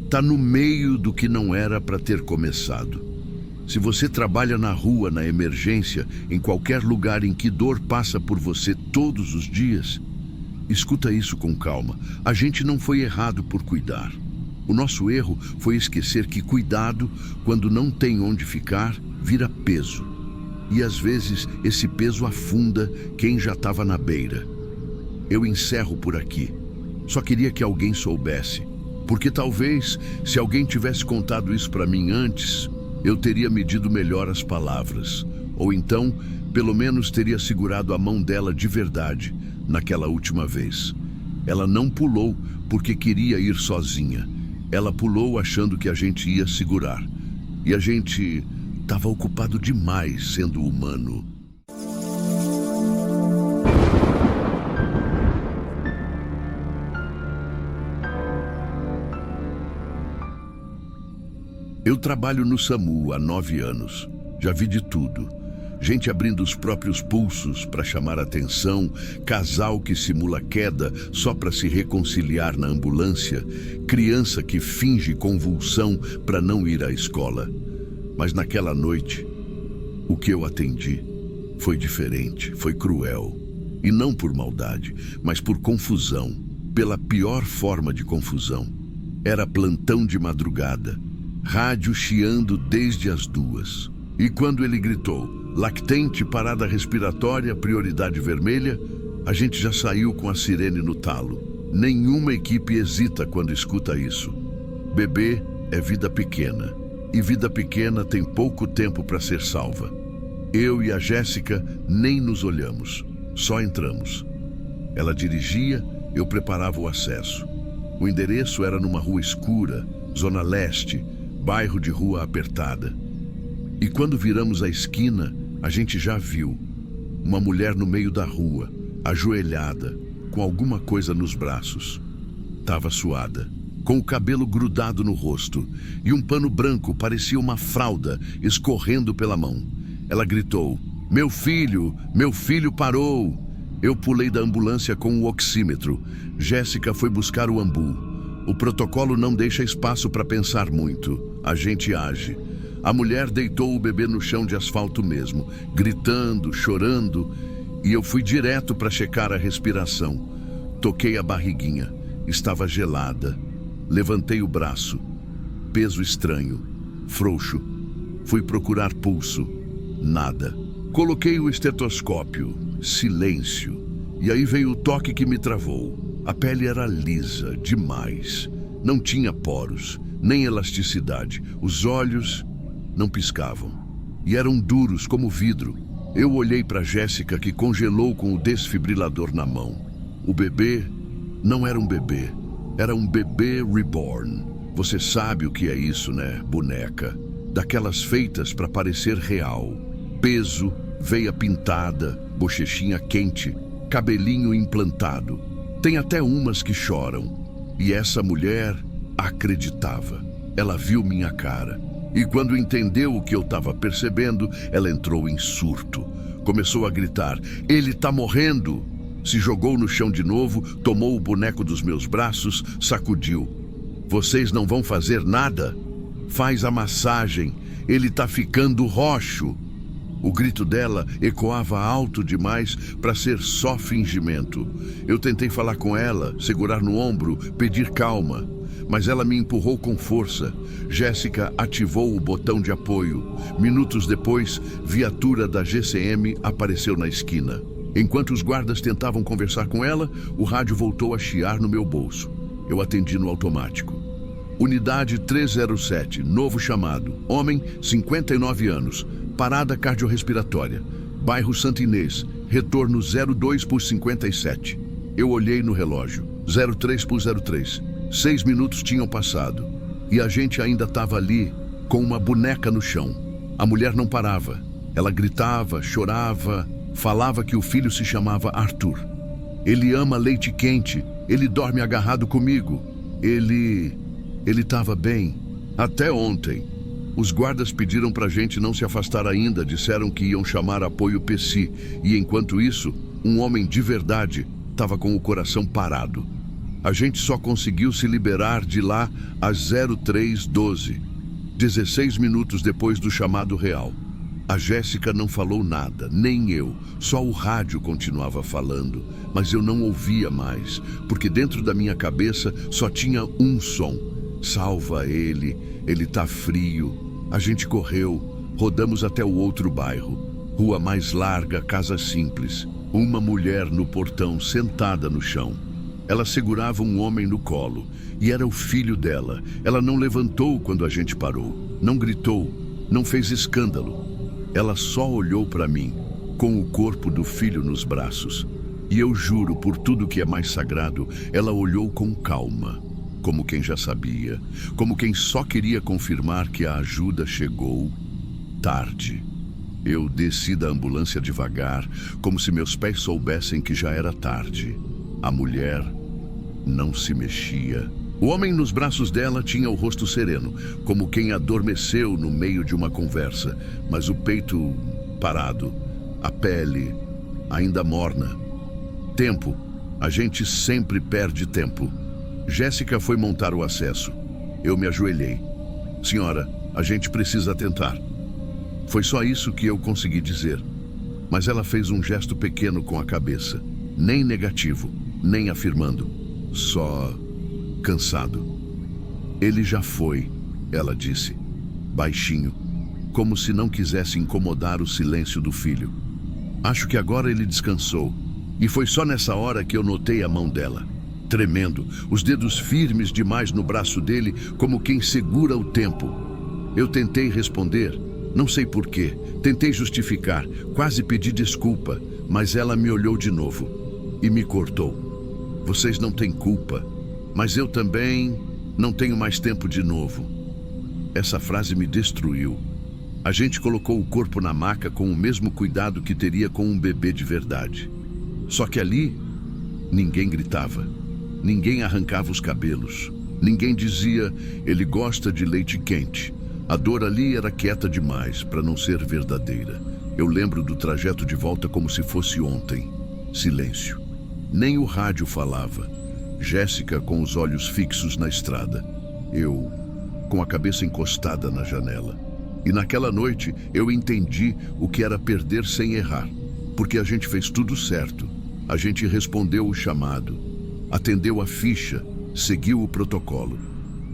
Speaker 1: tá no meio do que não era para ter começado. Se você trabalha na rua, na emergência, em qualquer lugar em que dor passa por você todos os dias, escuta isso com calma. A gente não foi errado por cuidar. O nosso erro foi esquecer que cuidado, quando não tem onde ficar, vira peso. E às vezes esse peso afunda quem já estava na beira. Eu encerro por aqui. Só queria que alguém soubesse. Porque talvez, se alguém tivesse contado isso para mim antes, eu teria medido melhor as palavras. Ou então, pelo menos teria segurado a mão dela de verdade naquela última vez. Ela não pulou porque queria ir sozinha. Ela pulou achando que a gente ia segurar. E a gente estava ocupado demais sendo humano. Eu trabalho no SAMU há 9 anos. Já vi de tudo. Gente abrindo os próprios pulsos para chamar atenção, casal que simula queda só para se reconciliar na ambulância, criança que finge convulsão para não ir à escola. Mas naquela noite, o que eu atendi foi diferente, foi cruel. E não por maldade, mas por confusão, pela pior forma de confusão. Era plantão de madrugada. Rádio chiando desde as 2. E quando ele gritou, lactente, parada respiratória, prioridade vermelha, a gente já saiu com a sirene no talo. Nenhuma equipe hesita quando escuta isso. Bebê é vida pequena. E vida pequena tem pouco tempo para ser salva. Eu e a Jéssica nem nos olhamos, só entramos. Ela dirigia, eu preparava o acesso. O endereço era numa rua escura, Zona Leste, bairro de rua apertada. E quando viramos a esquina, a gente já viu uma mulher no meio da rua, ajoelhada, com alguma coisa nos braços. Tava suada, com o cabelo grudado no rosto, e um pano branco parecia uma fralda escorrendo pela mão. Ela gritou, meu filho parou! Eu pulei da ambulância com o oxímetro. Jéssica foi buscar o ambu. O protocolo não deixa espaço para pensar muito. A gente age. A mulher deitou o bebê no chão de asfalto mesmo, gritando, chorando, e eu fui direto para checar a respiração. Toquei a barriguinha. Estava gelada. Levantei o braço. Peso estranho. Frouxo. Fui procurar pulso. Nada. Coloquei o estetoscópio. Silêncio. E aí veio o toque que me travou. A pele era lisa demais. Não tinha poros, nem elasticidade. Os olhos não piscavam. E eram duros como vidro. Eu olhei para Jéssica, que congelou com o desfibrilador na mão. O bebê não era um bebê. Era um bebê reborn. Você sabe o que é isso, né, boneca? Daquelas feitas para parecer real. Peso, veia pintada, bochechinha quente, cabelinho implantado. Tem até umas que choram. E essa mulher acreditava. Ela viu minha cara. E quando entendeu o que eu estava percebendo, ela entrou em surto. Começou a gritar, ele tá morrendo! Se jogou no chão de novo, tomou o boneco dos meus braços, sacudiu. Vocês não vão fazer nada? Faz a massagem, ele tá ficando roxo. O grito dela ecoava alto demais para ser só fingimento. Eu tentei falar com ela, segurar no ombro, pedir calma. Mas ela me empurrou com força. Jéssica ativou o botão de apoio. Minutos depois, viatura da GCM apareceu na esquina. Enquanto os guardas tentavam conversar com ela, o rádio voltou a chiar no meu bolso. Eu atendi no automático. Unidade 307, novo chamado. Homem, 59 anos. Parada cardiorrespiratória. Bairro Santa Inês. Retorno 02 por 57. Eu olhei no relógio. 03 por 03. 6 minutos tinham passado. E a gente ainda estava ali, com uma boneca no chão. A mulher não parava. Ela gritava, chorava, falava que o filho se chamava Arthur. Ele ama leite quente. Ele dorme agarrado comigo. Ele estava bem. Até ontem. Os guardas pediram pra gente não se afastar ainda. Disseram que iam chamar apoio PSI. E enquanto isso, um homem de verdade estava com o coração parado. A gente só conseguiu se liberar de lá às 03:12, 16 minutos depois do chamado real. A Jéssica não falou nada, nem eu. Só o rádio continuava falando, mas eu não ouvia mais, porque dentro da minha cabeça só tinha um som. Salva ele tá frio. A gente correu, rodamos até o outro bairro. Rua mais larga, casa simples. Uma mulher no portão, sentada no chão. Ela segurava um homem no colo, e era o filho dela. Ela não levantou quando a gente parou, não gritou, não fez escândalo. Ela só olhou para mim, com o corpo do filho nos braços. E eu juro por tudo que é mais sagrado, ela olhou com calma, como quem já sabia, como quem só queria confirmar que a ajuda chegou tarde. Eu desci da ambulância devagar, como se meus pés soubessem que já era tarde. A mulher não se mexia. O homem nos braços dela tinha o rosto sereno, como quem adormeceu no meio de uma conversa, mas o peito parado, a pele ainda morna. Tempo. A gente sempre perde tempo. Jéssica foi montar o acesso. Eu me ajoelhei. Senhora, a gente precisa tentar. Foi só isso que eu consegui dizer. Mas ela fez um gesto pequeno com a cabeça. Nem negativo, nem afirmando. Só cansado. Ele já foi, ela disse, baixinho, como se não quisesse incomodar o silêncio do filho. Acho que agora ele descansou. E foi só nessa hora que eu notei a mão dela, tremendo, os dedos firmes demais no braço dele, como quem segura o tempo. Eu tentei responder, não sei porquê, tentei justificar, quase pedi desculpa, mas ela me olhou de novo e me cortou. Vocês não têm culpa, mas eu também não tenho mais tempo de novo. Essa frase me destruiu. A gente colocou o corpo na maca com o mesmo cuidado que teria com um bebê de verdade. Só que ali, ninguém gritava, ninguém arrancava os cabelos, ninguém dizia, ele gosta de leite quente. A dor ali era quieta demais para não ser verdadeira. Eu lembro do trajeto de volta como se fosse ontem. Silêncio. Nem o rádio falava. Jéssica com os olhos fixos na estrada. Eu, com a cabeça encostada na janela. E naquela noite eu entendi o que era perder sem errar. Porque a gente fez tudo certo. A gente respondeu o chamado, atendeu a ficha, seguiu o protocolo.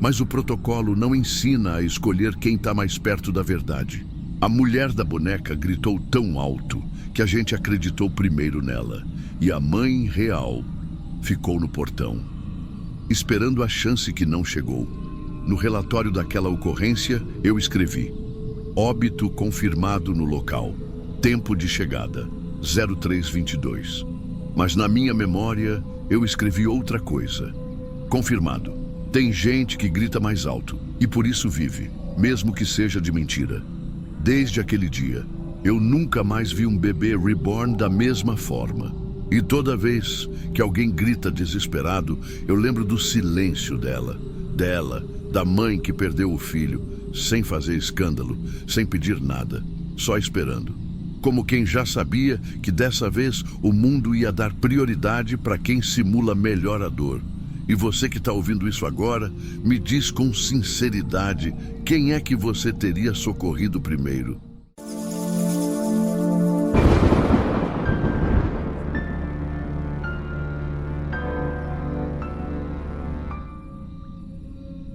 Speaker 1: Mas o protocolo não ensina a escolher quem está mais perto da verdade. A mulher da boneca gritou tão alto que a gente acreditou primeiro nela. E a mãe real ficou no portão, esperando a chance que não chegou. No relatório daquela ocorrência, eu escrevi: óbito confirmado no local. Tempo de chegada, 03:22. Mas na minha memória, eu escrevi outra coisa. Confirmado. Tem gente que grita mais alto e por isso vive, mesmo que seja de mentira. Desde aquele dia, eu nunca mais vi um bebê reborn da mesma forma. E toda vez que alguém grita desesperado, eu lembro do silêncio dela, da mãe que perdeu o filho, sem fazer escândalo, sem pedir nada, só esperando. Como quem já sabia que dessa vez o mundo ia dar prioridade para quem simula melhor a dor. E você que está ouvindo isso agora, me diz com sinceridade, quem é que você teria socorrido primeiro?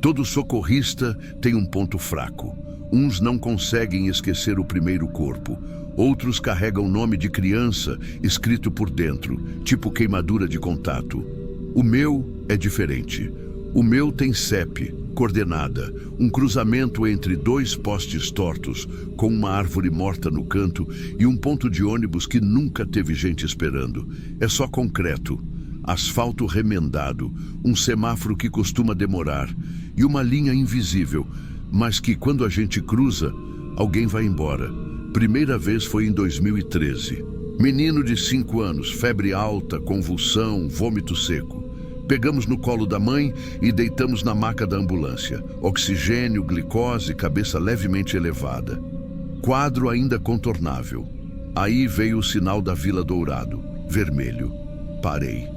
Speaker 1: Todo socorrista tem um ponto fraco. Uns não conseguem esquecer o primeiro corpo. Outros carregam o nome de criança escrito por dentro, tipo queimadura de contato. O meu é diferente. O meu tem CEP, coordenada, um cruzamento entre dois postes tortos, com uma árvore morta no canto e um ponto de ônibus que nunca teve gente esperando. É só concreto, asfalto remendado, um semáforo que costuma demorar e uma linha invisível, mas que quando a gente cruza, alguém vai embora. Primeira vez foi em 2013. Menino de 5 anos, febre alta, convulsão, vômito seco. Pegamos no colo da mãe e deitamos na maca da ambulância. Oxigênio, glicose, cabeça levemente elevada. Quadro ainda contornável. Aí veio o sinal da Vila Dourado, vermelho. Parei.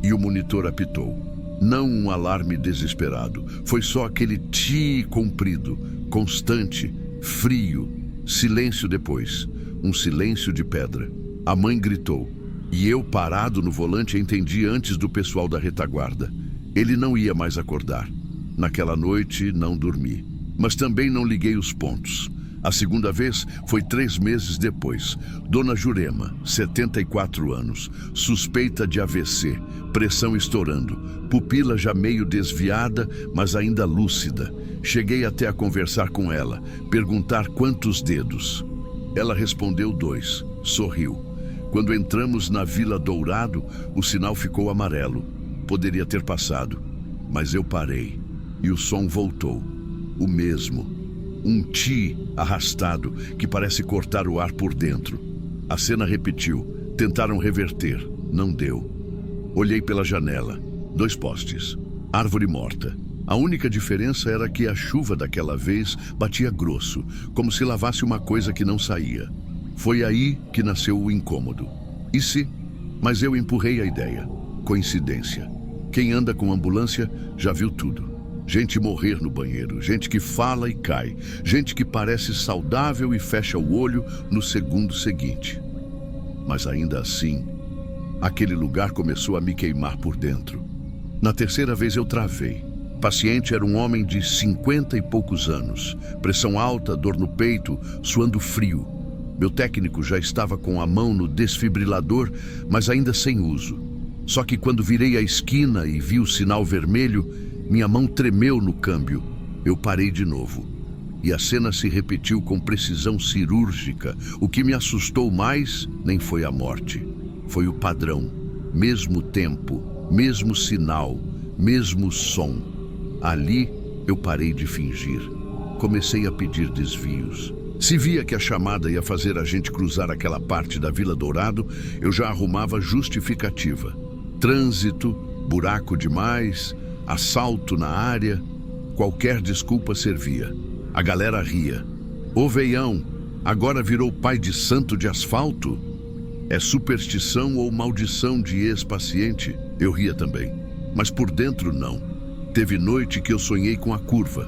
Speaker 1: E o monitor apitou. Não um alarme desesperado. Foi só aquele ti comprido, constante, frio. Silêncio depois. Um silêncio de pedra. A mãe gritou. E eu, parado no volante, entendi antes do pessoal da retaguarda. Ele não ia mais acordar. Naquela noite, não dormi. Mas também não liguei os pontos. A segunda vez foi 3 meses depois. Dona Jurema, 74 anos, suspeita de AVC, pressão estourando, pupila já meio desviada, mas ainda lúcida. Cheguei até a conversar com ela, perguntar quantos dedos. Ela respondeu 2, sorriu. Quando entramos na Vila Dourado, o sinal ficou amarelo. Poderia ter passado, mas eu parei e o som voltou. O mesmo. Um ti arrastado que parece cortar o ar por dentro. A cena repetiu. Tentaram reverter. Não deu. Olhei pela janela. 2 postes. Árvore morta. A única diferença era que a chuva daquela vez batia grosso, como se lavasse uma coisa que não saía. Foi aí que nasceu o incômodo. E se? Mas eu empurrei a ideia. Coincidência. Quem anda com ambulância já viu tudo. Gente morrer no banheiro, gente que fala e cai, gente que parece saudável e fecha o olho no segundo seguinte. Mas ainda assim, aquele lugar começou a me queimar por dentro. Na terceira vez eu travei. O paciente era um homem de 50 e poucos anos, pressão alta, dor no peito, suando frio. Meu técnico já estava com a mão no desfibrilador, mas ainda sem uso. Só que quando virei a esquina e vi o sinal vermelho, minha mão tremeu no câmbio. Eu parei de novo. E a cena se repetiu com precisão cirúrgica. O que me assustou mais nem foi a morte. Foi o padrão. Mesmo tempo, mesmo sinal, mesmo som. Ali eu parei de fingir. Comecei a pedir desvios. Se via que a chamada ia fazer a gente cruzar aquela parte da Vila Dourado, eu já arrumava justificativa. Trânsito, buraco demais, assalto na área, qualquer desculpa servia. A galera ria. Ô veião, agora virou pai de santo de asfalto? É superstição ou maldição de ex-paciente? Eu ria também. Mas por dentro não. Teve noite que eu sonhei com a curva.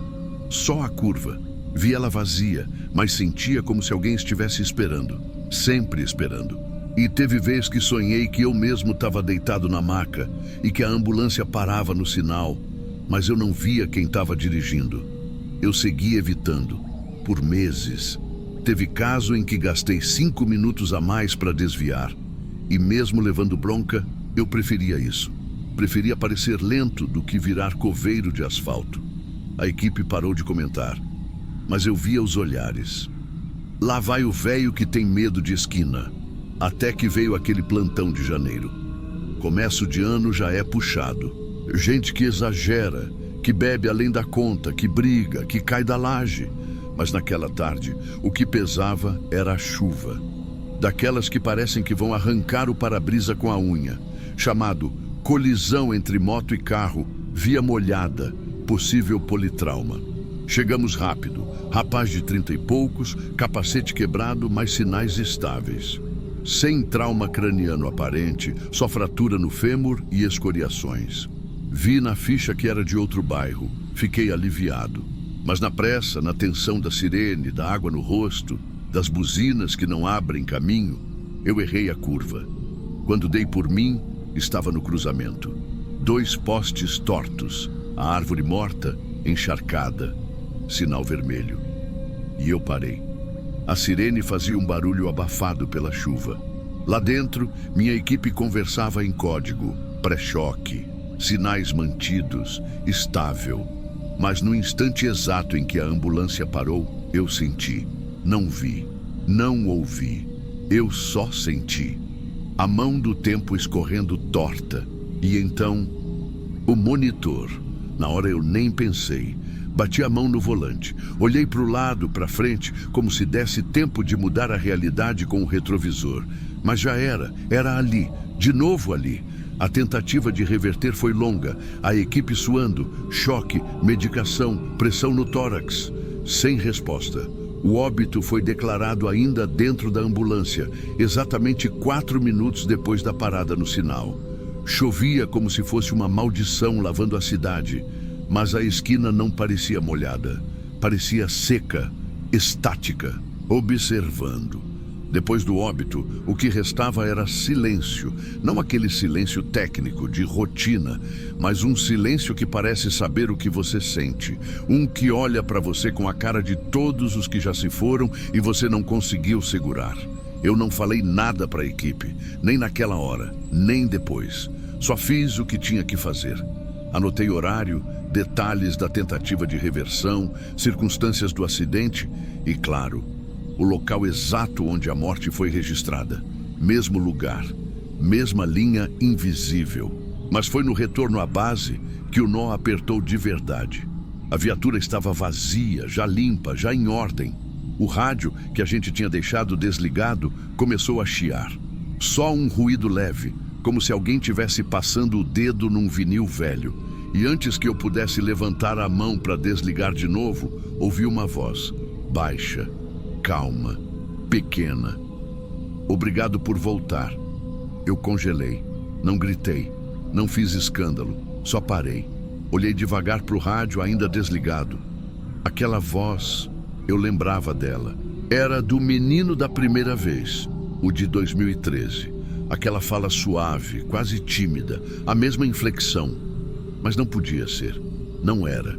Speaker 1: Só a curva. Vi ela vazia, mas sentia como se alguém estivesse esperando. Sempre esperando. E teve vez que sonhei que eu mesmo estava deitado na maca e que a ambulância parava no sinal, mas eu não via quem estava dirigindo. Eu segui evitando, por meses. Teve caso em que gastei 5 minutos a mais para desviar. E mesmo levando bronca, eu preferia isso. Preferia parecer lento do que virar coveiro de asfalto. A equipe parou de comentar, mas eu via os olhares. Lá vai o velho que tem medo de esquina. Até que veio aquele plantão de janeiro. Começo de ano já é puxado. Gente que exagera, que bebe além da conta, que briga, que cai da laje. Mas naquela tarde, o que pesava era a chuva. Daquelas que parecem que vão arrancar o para-brisa com a unha. Chamado colisão entre moto e carro, via molhada, possível politrauma. Chegamos rápido. Rapaz de 30 e poucos, capacete quebrado, mas sinais estáveis. Sem trauma craniano aparente, só fratura no fêmur e escoriações. Vi na ficha que era de outro bairro. Fiquei aliviado. Mas na pressa, na tensão da sirene, da água no rosto, das buzinas que não abrem caminho, eu errei a curva. Quando dei por mim, estava no cruzamento. 2 postes tortos, a árvore morta, encharcada, sinal vermelho. E eu parei. A sirene fazia um barulho abafado pela chuva. Lá dentro, minha equipe conversava em código, pré-choque, sinais mantidos, estável. Mas no instante exato em que a ambulância parou, eu senti. Não vi, não ouvi, eu só senti. A mão do tempo escorrendo torta. E então, o monitor. Na hora eu nem pensei. Bati a mão no volante. Olhei para o lado, para frente, como se desse tempo de mudar a realidade com o retrovisor. Mas já era ali, de novo ali. A tentativa de reverter foi longa, a equipe suando, choque, medicação, pressão no tórax. Sem resposta. O óbito foi declarado ainda dentro da ambulância, exatamente 4 minutos depois da parada no sinal. Chovia como se fosse uma maldição lavando a cidade, mas a esquina não parecia molhada. Parecia seca, estática, observando. Depois do óbito, o que restava era silêncio. Não aquele silêncio técnico, de rotina, mas um silêncio que parece saber o que você sente. Um que olha para você com a cara de todos os que já se foram e você não conseguiu segurar. Eu não falei nada para a equipe, nem naquela hora, nem depois. Só fiz o que tinha que fazer. Anotei horário, detalhes da tentativa de reversão, circunstâncias do acidente e, claro, o local exato onde a morte foi registrada. Mesmo lugar, mesma linha invisível. Mas foi no retorno à base que o nó apertou de verdade. A viatura estava vazia, já limpa, já em ordem. O rádio, que a gente tinha deixado desligado, começou a chiar. Só um ruído leve, como se alguém tivesse passando o dedo num vinil velho. E antes que eu pudesse levantar a mão para desligar de novo, ouvi uma voz, baixa, calma, pequena. Obrigado por voltar. Eu congelei. Não gritei. Não fiz escândalo. Só parei. Olhei devagar para o rádio ainda desligado. Aquela voz, eu lembrava dela. Era do menino da primeira vez, o de 2013. Aquela fala suave, quase tímida, a mesma inflexão. Mas não podia ser. Não era.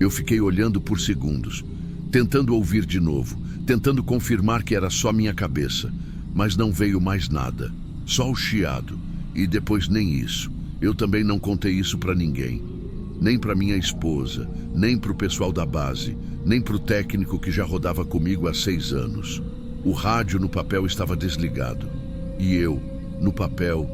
Speaker 1: Eu fiquei olhando por segundos, tentando ouvir de novo, tentando confirmar que era só minha cabeça. Mas não veio mais nada. Só o chiado. E depois nem isso. Eu também não contei isso para ninguém. Nem para minha esposa, nem para o pessoal da base, nem para o técnico que já rodava comigo há 6 anos. O rádio no papel estava desligado. E eu, no papel,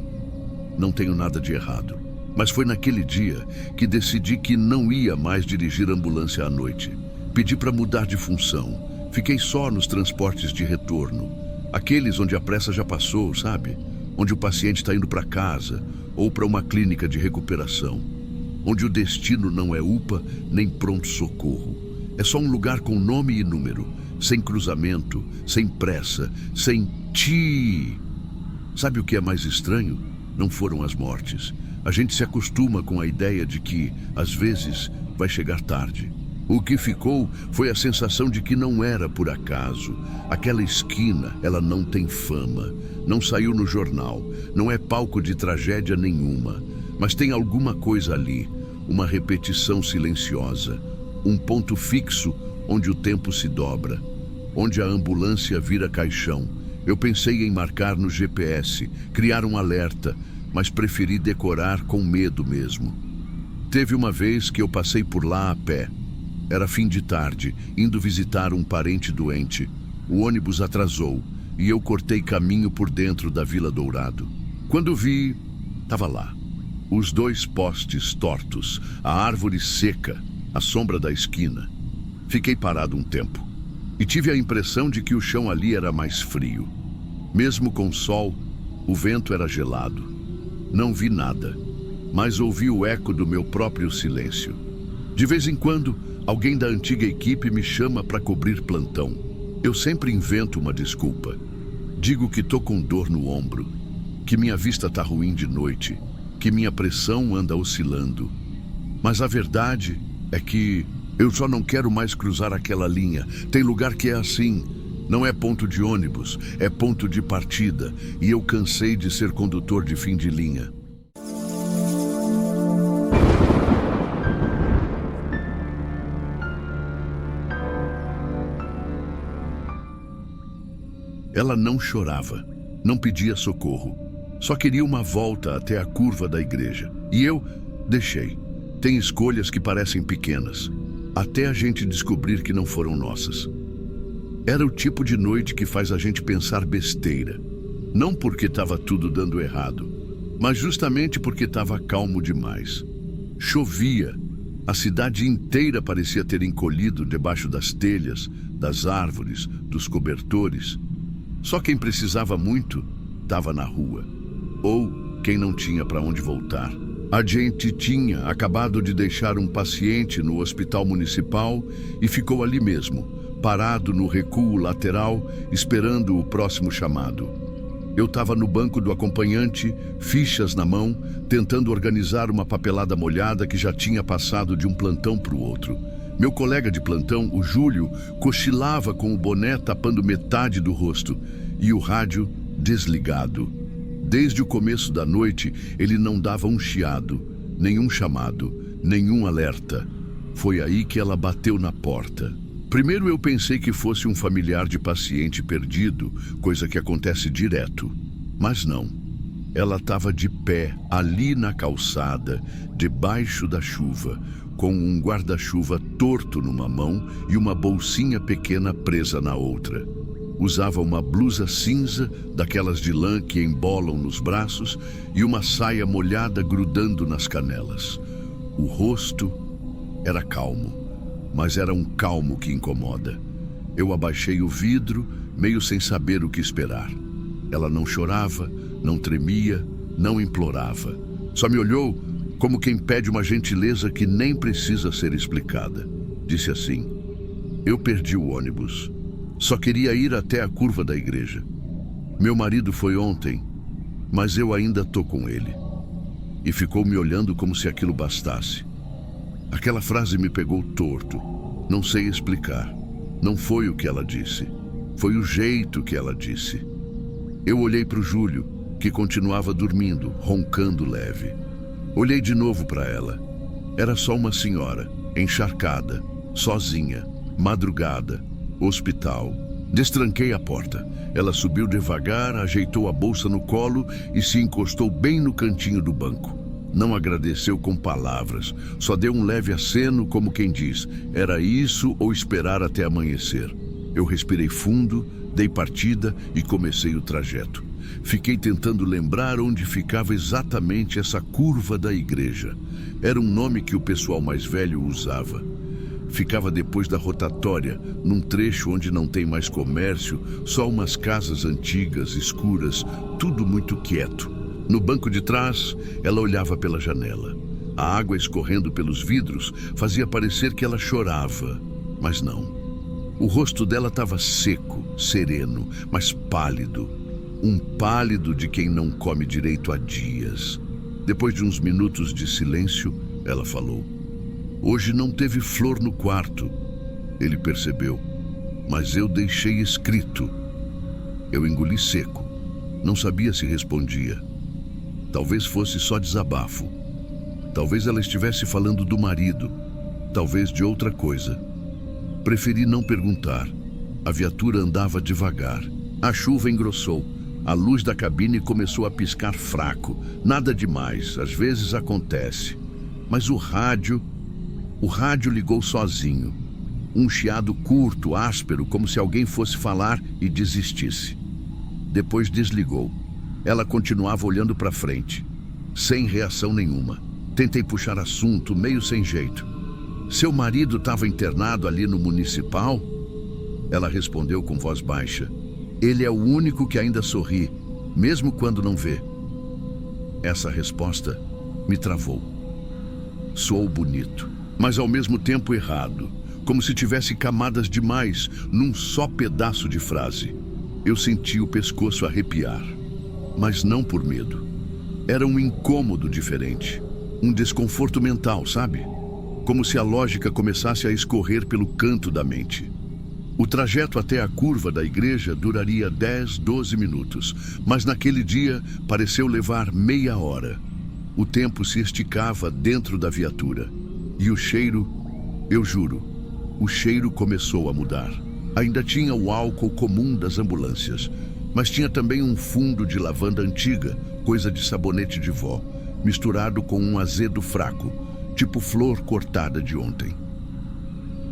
Speaker 1: não tenho nada de errado. Mas foi naquele dia que decidi que não ia mais dirigir ambulância à noite. Pedi para mudar de função. Fiquei só nos transportes de retorno. Aqueles onde a pressa já passou, sabe? Onde o paciente está indo para casa ou para uma clínica de recuperação. Onde o destino não é UPA nem pronto-socorro. É só um lugar com nome e número, sem cruzamento, sem pressa, sem ti. Sabe o que é mais estranho? Não foram as mortes. A gente se acostuma com a ideia de que, às vezes, vai chegar tarde. O que ficou foi a sensação de que não era por acaso. Aquela esquina, ela não tem fama, não saiu no jornal, não é palco de tragédia nenhuma. Mas tem alguma coisa ali, uma repetição silenciosa, um ponto fixo onde o tempo se dobra, onde a ambulância vira caixão. Eu pensei em marcar no GPS, criar um alerta, mas preferi decorar com medo mesmo. Teve uma vez que eu passei por lá a pé. Era fim de tarde, indo visitar um parente doente. O ônibus atrasou e eu cortei caminho por dentro da Vila Dourado. Quando vi, estava lá. Os 2 postes tortos, a árvore seca, a sombra da esquina. Fiquei parado um tempo e tive a impressão de que o chão ali era mais frio. Mesmo com sol, o vento era gelado. Não vi nada, mas ouvi o eco do meu próprio silêncio. De vez em quando, alguém da antiga equipe me chama para cobrir plantão. Eu sempre invento uma desculpa. Digo que tô com dor no ombro, que minha vista tá ruim de noite, que minha pressão anda oscilando. Mas a verdade é que eu só não quero mais cruzar aquela linha. Tem lugar que é assim. Não é ponto de ônibus, é ponto de partida. E eu cansei de ser condutor de fim de linha. Ela não chorava, não pedia socorro. Só queria uma volta até a curva da igreja. E eu deixei. Tem escolhas que parecem pequenas, até a gente descobrir que não foram nossas. Era o tipo de noite que faz a gente pensar besteira. Não porque estava tudo dando errado, mas justamente porque estava calmo demais. Chovia. A cidade inteira parecia ter encolhido debaixo das telhas, das árvores, dos cobertores. Só quem precisava muito estava na rua, ou quem não tinha para onde voltar. A gente tinha acabado de deixar um paciente no hospital municipal e ficou ali mesmo, parado no recuo lateral, esperando o próximo chamado. Eu estava no banco do acompanhante, fichas na mão, tentando organizar uma papelada molhada que já tinha passado de um plantão para o outro. Meu colega de plantão, o Júlio, cochilava com o boné tapando metade do rosto e o rádio desligado. Desde o começo da noite, ele não dava um chiado, nenhum chamado, nenhum alerta. Foi aí que ela bateu na porta. Primeiro eu pensei que fosse um familiar de paciente perdido, coisa que acontece direto. Mas não. Ela estava de pé, ali na calçada, debaixo da chuva, com um guarda-chuva torto numa mão e uma bolsinha pequena presa na outra. Usava uma blusa cinza, daquelas de lã que embolam nos braços, e uma saia molhada grudando nas canelas. O rosto era calmo, mas era um calmo que incomoda. Eu abaixei o vidro, meio sem saber o que esperar. Ela não chorava, não tremia, não implorava. Só me olhou como quem pede uma gentileza que nem precisa ser explicada. Disse assim: eu perdi o ônibus. Só queria ir até a curva da igreja. Meu marido foi ontem, mas eu ainda tô com ele. E ficou me olhando como se aquilo bastasse. Aquela frase me pegou torto. Não sei explicar. Não foi o que ela disse. Foi o jeito que ela disse. Eu olhei para o Júlio, que continuava dormindo, roncando leve. Olhei de novo para ela. Era só uma senhora, encharcada, sozinha, madrugada, hospital. Destranquei a porta. Ela subiu devagar, ajeitou a bolsa no colo e se encostou bem no cantinho do banco. Não agradeceu com palavras, só deu um leve aceno como quem diz, era isso ou esperar até amanhecer. Eu respirei fundo, dei partida e comecei o trajeto. Fiquei tentando lembrar onde ficava exatamente essa curva da igreja. Era um nome que o pessoal mais velho usava. Ficava depois da rotatória, num trecho onde não tem mais comércio, só umas casas antigas, escuras, tudo muito quieto. No banco de trás, ela olhava pela janela. A água escorrendo pelos vidros fazia parecer que ela chorava, mas não. O rosto dela estava seco, sereno, mas pálido. Um pálido de quem não come direito há dias. Depois de uns minutos de silêncio, ela falou: hoje não teve flor no quarto. Ele percebeu, mas eu deixei escrito. Eu engoli seco. Não sabia se respondia. Talvez fosse só desabafo. Talvez ela estivesse falando do marido. Talvez de outra coisa. Preferi não perguntar. A viatura andava devagar. A chuva engrossou. A luz da cabine começou a piscar fraco. Nada demais, às vezes acontece. Mas o rádio ligou sozinho. Um chiado curto, áspero, como se alguém fosse falar e desistisse. Depois desligou. Ela continuava olhando para frente, sem reação nenhuma. Tentei puxar assunto, meio sem jeito. Seu marido estava internado ali no municipal? Ela respondeu com voz baixa. Ele é o único que ainda sorri, mesmo quando não vê. Essa resposta me travou. Soou bonito, mas ao mesmo tempo errado, como se tivesse camadas demais num só pedaço de frase. Eu senti o pescoço arrepiar, mas não por medo. Era um incômodo diferente, um desconforto mental, sabe? Como se a lógica começasse a escorrer pelo canto da mente. O trajeto até a curva da igreja duraria 10, 12 minutos, mas naquele dia pareceu levar meia hora. O tempo se esticava dentro da viatura. E o cheiro, eu juro, o cheiro começou a mudar. Ainda tinha o álcool comum das ambulâncias, mas tinha também um fundo de lavanda antiga, coisa de sabonete de vó, misturado com um azedo fraco, tipo flor cortada de ontem.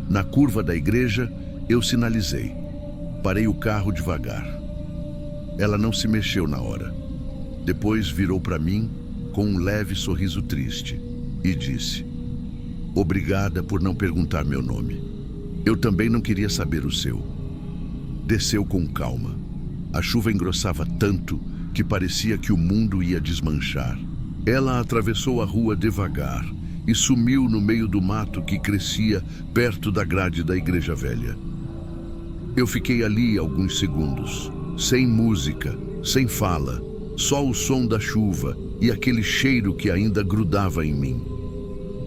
Speaker 1: Na curva da igreja, eu sinalizei. Parei o carro devagar. Ela não se mexeu na hora. Depois virou para mim com um leve sorriso triste e disse: obrigada por não perguntar meu nome. Eu também não queria saber o seu. Desceu com calma. A chuva engrossava tanto que parecia que o mundo ia desmanchar. Ela atravessou a rua devagar e sumiu no meio do mato que crescia perto da grade da igreja velha. Eu fiquei ali alguns segundos, sem música, sem fala, só o som da chuva e aquele cheiro que ainda grudava em mim.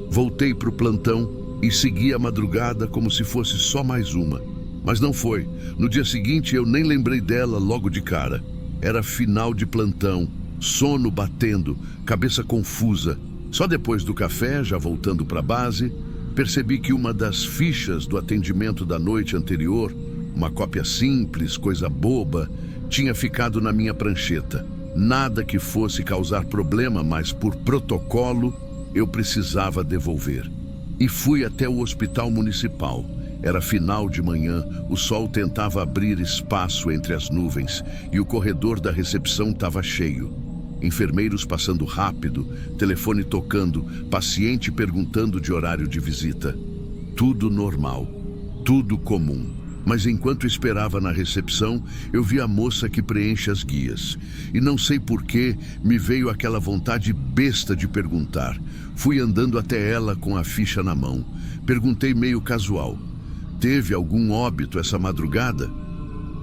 Speaker 1: Voltei para o plantão e segui a madrugada como se fosse só mais uma. Mas não foi. No dia seguinte eu nem lembrei dela logo de cara. Era final de plantão, sono batendo, cabeça confusa. Só depois do café, já voltando para a base, percebi que uma das fichas do atendimento da noite anterior, uma cópia simples, coisa boba, tinha ficado na minha prancheta. Nada que fosse causar problema, mas por protocolo eu precisava devolver. E fui até o hospital municipal. Era final de manhã, o sol tentava abrir espaço entre as nuvens e o corredor da recepção estava cheio. Enfermeiros passando rápido, telefone tocando, paciente perguntando de horário de visita. Tudo normal, tudo comum. Mas enquanto esperava na recepção, eu vi a moça que preenche as guias. E não sei por que me veio aquela vontade besta de perguntar. Fui andando até ela com a ficha na mão. Perguntei meio casual: teve algum óbito essa madrugada?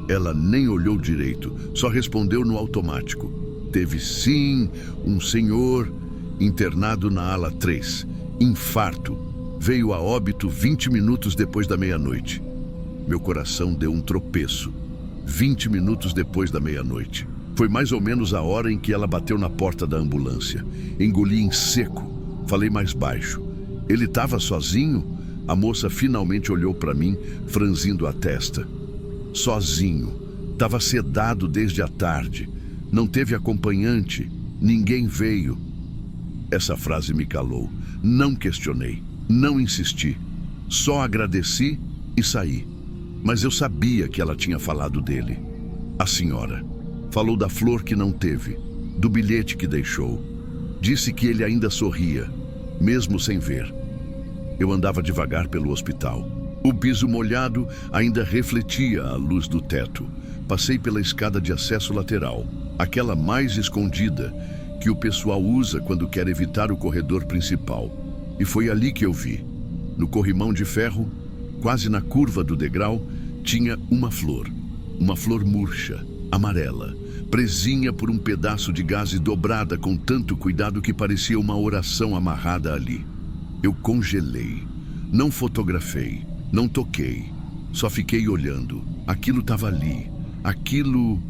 Speaker 1: Ela nem olhou direito, só respondeu no automático. Teve sim, um senhor internado na ala 3. Infarto. Veio a óbito 20 minutos depois da meia-noite. Meu coração deu um tropeço. 20 minutos depois da meia-noite. Foi mais ou menos a hora em que ela bateu na porta da ambulância. Engoli em seco. Falei mais baixo. Ele estava sozinho? A moça finalmente olhou para mim, franzindo a testa. Sozinho. Estava sedado desde a tarde. Não teve acompanhante. Ninguém veio. Essa frase me calou. Não questionei. Não insisti. Só agradeci e saí. Mas eu sabia que ela tinha falado dele. A senhora falou da flor que não teve, do bilhete que deixou. Disse que ele ainda sorria, mesmo sem ver. Eu andava devagar pelo hospital. O piso molhado ainda refletia a luz do teto. Passei pela escada de acesso lateral, aquela mais escondida que o pessoal usa quando quer evitar o corredor principal. E foi ali que eu vi, no corrimão de ferro, quase na curva do degrau, tinha uma flor murcha, amarela, presinha por um pedaço de gaze dobrada com tanto cuidado que parecia uma oração amarrada ali. Eu congelei, não fotografei, não toquei, só fiquei olhando. Aquilo estava ali, aquilo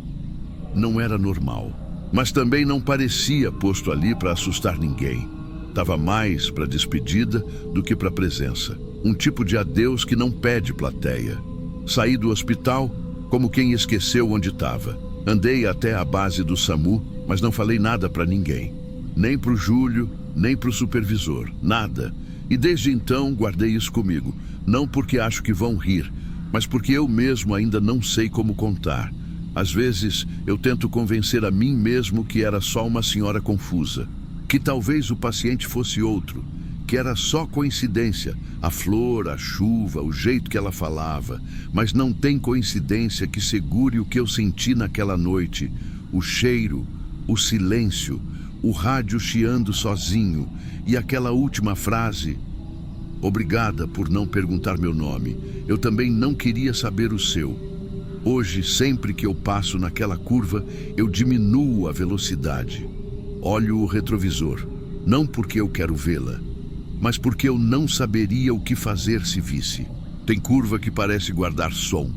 Speaker 1: não era normal, mas também não parecia posto ali para assustar ninguém. Estava mais para despedida do que para presença. Um tipo de adeus que não pede plateia. Saí do hospital como quem esqueceu onde estava. Andei até a base do SAMU, mas não falei nada para ninguém. Nem para o Júlio, nem para o supervisor. Nada. E desde então guardei isso comigo. Não porque acho que vão rir, mas porque eu mesmo ainda não sei como contar. Às vezes eu tento convencer a mim mesmo que era só uma senhora confusa. Que talvez o paciente fosse outro. Que era só coincidência, a flor, a chuva, o jeito que ela falava, mas não tem coincidência que segure o que eu senti naquela noite, o cheiro, o silêncio, o rádio chiando sozinho e aquela última frase: obrigada por não perguntar meu nome, eu também não queria saber o seu. Hoje, sempre que eu passo naquela curva, eu diminuo a velocidade, olho o retrovisor, não porque eu quero vê-la, mas porque eu não saberia o que fazer se visse. Tem curva que parece guardar som,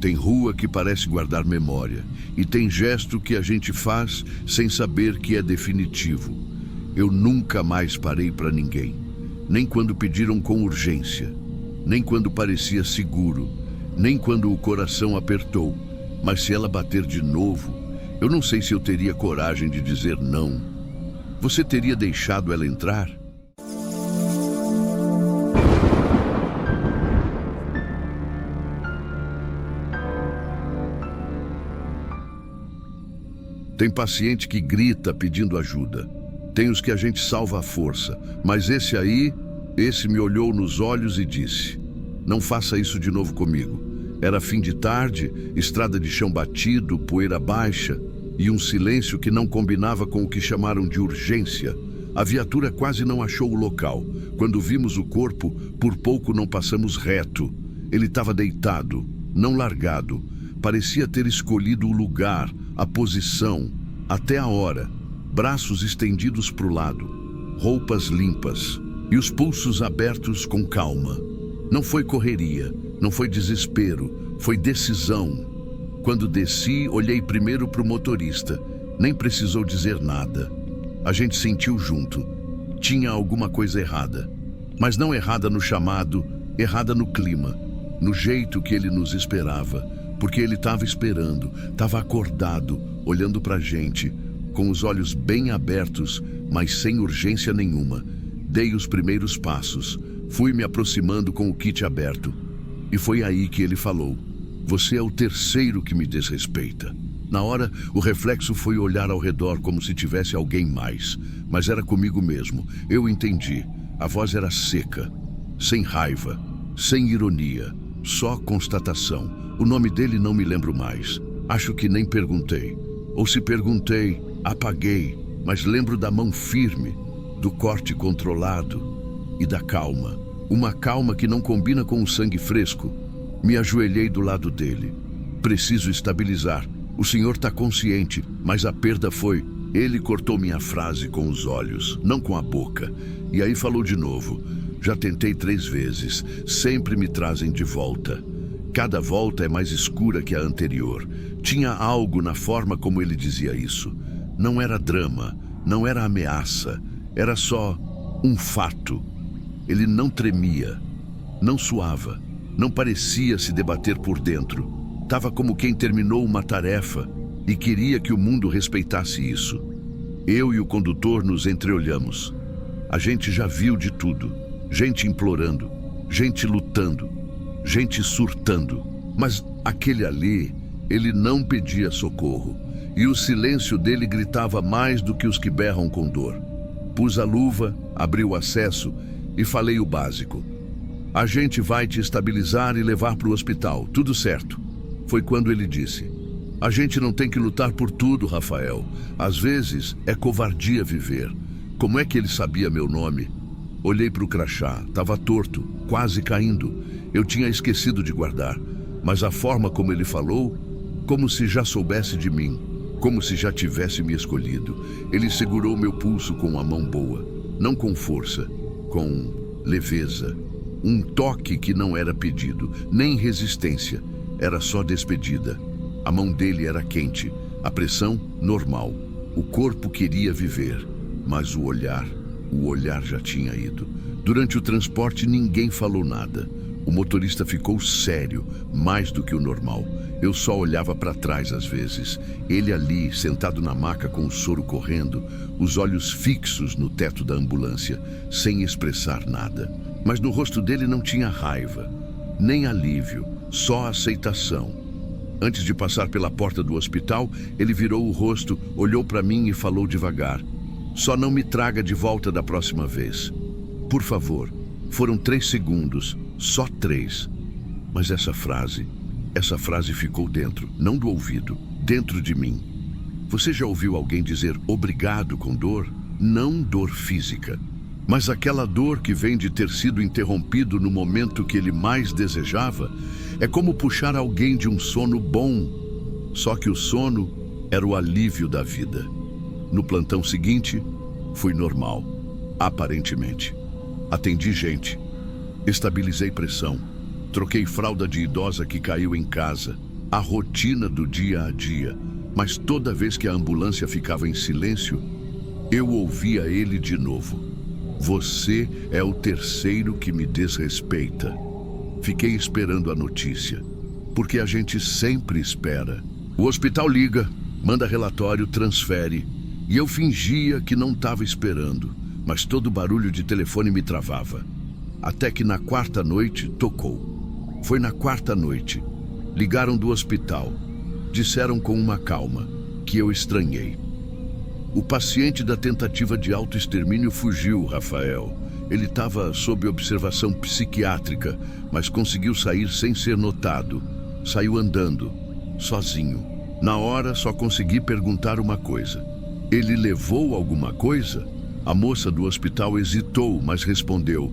Speaker 1: tem rua que parece guardar memória, e tem gesto que a gente faz sem saber que é definitivo. Eu nunca mais parei para ninguém, nem quando pediram com urgência, nem quando parecia seguro, nem quando o coração apertou. Mas se ela bater de novo, eu não sei se eu teria coragem de dizer não. Você teria deixado ela entrar? Tem paciente que grita pedindo ajuda. Tem os que a gente salva à força. Mas esse me olhou nos olhos e disse: não faça isso de novo comigo. Era fim de tarde, estrada de chão batido, poeira baixa. e um silêncio que não combinava com o que chamaram de urgência. A viatura quase não achou o local. Quando vimos o corpo, por pouco não passamos reto. Ele estava deitado, não largado. Parecia ter escolhido o lugar, a posição, até a hora. Braços estendidos para o lado, roupas limpas e os pulsos abertos com calma. Não foi correria, não foi desespero, foi decisão. Quando desci, olhei primeiro para o motorista. Nem precisou dizer nada. A gente sentiu junto. Tinha alguma coisa errada. Mas não errada no chamado, errada no clima, no jeito que ele nos esperava. Porque ele estava esperando, estava acordado, olhando para a gente, com os olhos bem abertos, mas sem urgência nenhuma. Dei os primeiros passos. Fui me aproximando com o kit aberto. E foi aí que ele falou: "Você é o terceiro que me desrespeita." Na hora, o reflexo foi olhar ao redor como se tivesse alguém mais. Mas era comigo mesmo. Eu entendi. A voz era seca, sem raiva, sem ironia, só constatação. O nome dele não me lembro mais. Acho que nem perguntei. Ou se perguntei, apaguei. Mas lembro da mão firme, do corte controlado e da calma. Uma calma que não combina com o sangue fresco. Me ajoelhei do lado dele. Preciso estabilizar. O senhor está consciente, mas a perda foi... Ele cortou minha frase com os olhos, não com a boca. E aí falou de novo. Já tentei 3 vezes. Sempre me trazem de volta. Cada volta é mais escura que a anterior. Tinha algo na forma como ele dizia isso. Não era drama, não era ameaça. Era só um fato. Ele não tremia, não suava, não parecia se debater por dentro. Estava como quem terminou uma tarefa e queria que o mundo respeitasse isso. Eu e o condutor nos entreolhamos. A gente já viu de tudo. Gente implorando, gente lutando, gente surtando. Mas aquele ali, ele não pedia socorro. E o silêncio dele gritava mais do que os que berram com dor. Pus a luva, abri o acesso e falei o básico. A gente vai te estabilizar e levar para o hospital, tudo certo. Foi quando ele disse: a gente não tem que lutar por tudo, Rafael. Às vezes é covardia viver. Como é que ele sabia meu nome? Olhei para o crachá, estava torto, quase caindo. Eu tinha esquecido de guardar, mas a forma como ele falou, como se já soubesse de mim, como se já tivesse me escolhido. Ele segurou meu pulso com a mão boa, não com força, com leveza. Um toque que não era pedido, nem resistência, era só despedida. A mão dele era quente, a pressão normal. O corpo queria viver, mas o olhar já tinha ido. Durante o transporte ninguém falou nada. O motorista ficou sério, mais do que o normal. Eu só olhava para trás às vezes. Ele ali, sentado na maca com o soro correndo, os olhos fixos no teto da ambulância, sem expressar nada. Mas no rosto dele não tinha raiva, nem alívio, só aceitação. Antes de passar pela porta do hospital, ele virou o rosto, olhou para mim e falou devagar: só não me traga de volta da próxima vez. Por favor. Foram 3 segundos, só 3. Mas essa frase ficou dentro, não do ouvido, dentro de mim. Você já ouviu alguém dizer obrigado com dor? Não dor física, mas aquela dor que vem de ter sido interrompido no momento que ele mais desejava. É como puxar alguém de um sono bom, só que o sono era o alívio da vida. No plantão seguinte, fui normal, aparentemente. Atendi gente, estabilizei pressão, troquei fralda de idosa que caiu em casa, a rotina do dia a dia. Mas toda vez que a ambulância ficava em silêncio, eu ouvia ele de novo: você é o terceiro que me desrespeita. Fiquei esperando a notícia, porque a gente sempre espera. O hospital liga, manda relatório, transfere, e eu fingia que não estava esperando, mas todo barulho de telefone me travava. Até que na 4ª noite tocou. Foi na 4ª noite. Ligaram do hospital. Disseram com uma calma que eu estranhei: o paciente da tentativa de autoextermínio fugiu, Rafael. Ele estava sob observação psiquiátrica, mas conseguiu sair sem ser notado. Saiu andando, sozinho. Na hora, só consegui perguntar uma coisa: ele levou alguma coisa? A moça do hospital hesitou, mas respondeu: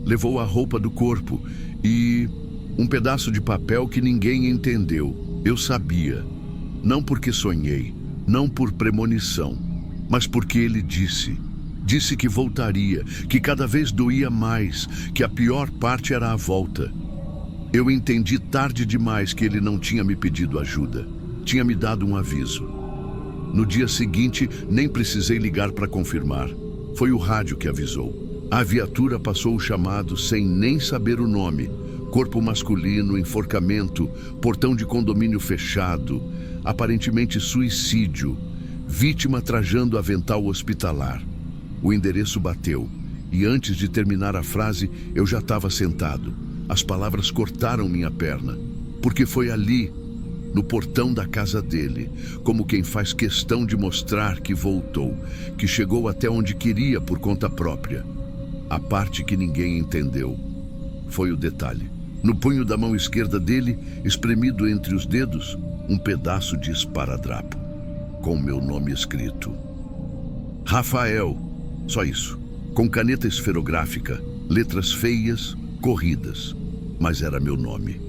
Speaker 1: levou a roupa do corpo e um pedaço de papel que ninguém entendeu. Eu sabia. Não porque sonhei, não por premonição, mas porque ele disse. Disse que voltaria, que cada vez doía mais, que a pior parte era a volta. Eu entendi tarde demais que ele não tinha me pedido ajuda. Tinha me dado um aviso. No dia seguinte, nem precisei ligar para confirmar. Foi o rádio que avisou. A viatura passou o chamado sem nem saber o nome. Corpo masculino, enforcamento, portão de condomínio fechado, aparentemente suicídio, vítima trajando avental hospitalar. O endereço bateu, e antes de terminar a frase, eu já estava sentado. As palavras cortaram minha perna, porque foi ali, no portão da casa dele, como quem faz questão de mostrar que voltou, que chegou até onde queria por conta própria. A parte que ninguém entendeu foi o detalhe. No punho da mão esquerda dele, espremido entre os dedos, um pedaço de esparadrapo, com meu nome escrito. Rafael. Só isso. Com caneta esferográfica, letras feias, corridas. Mas era meu nome.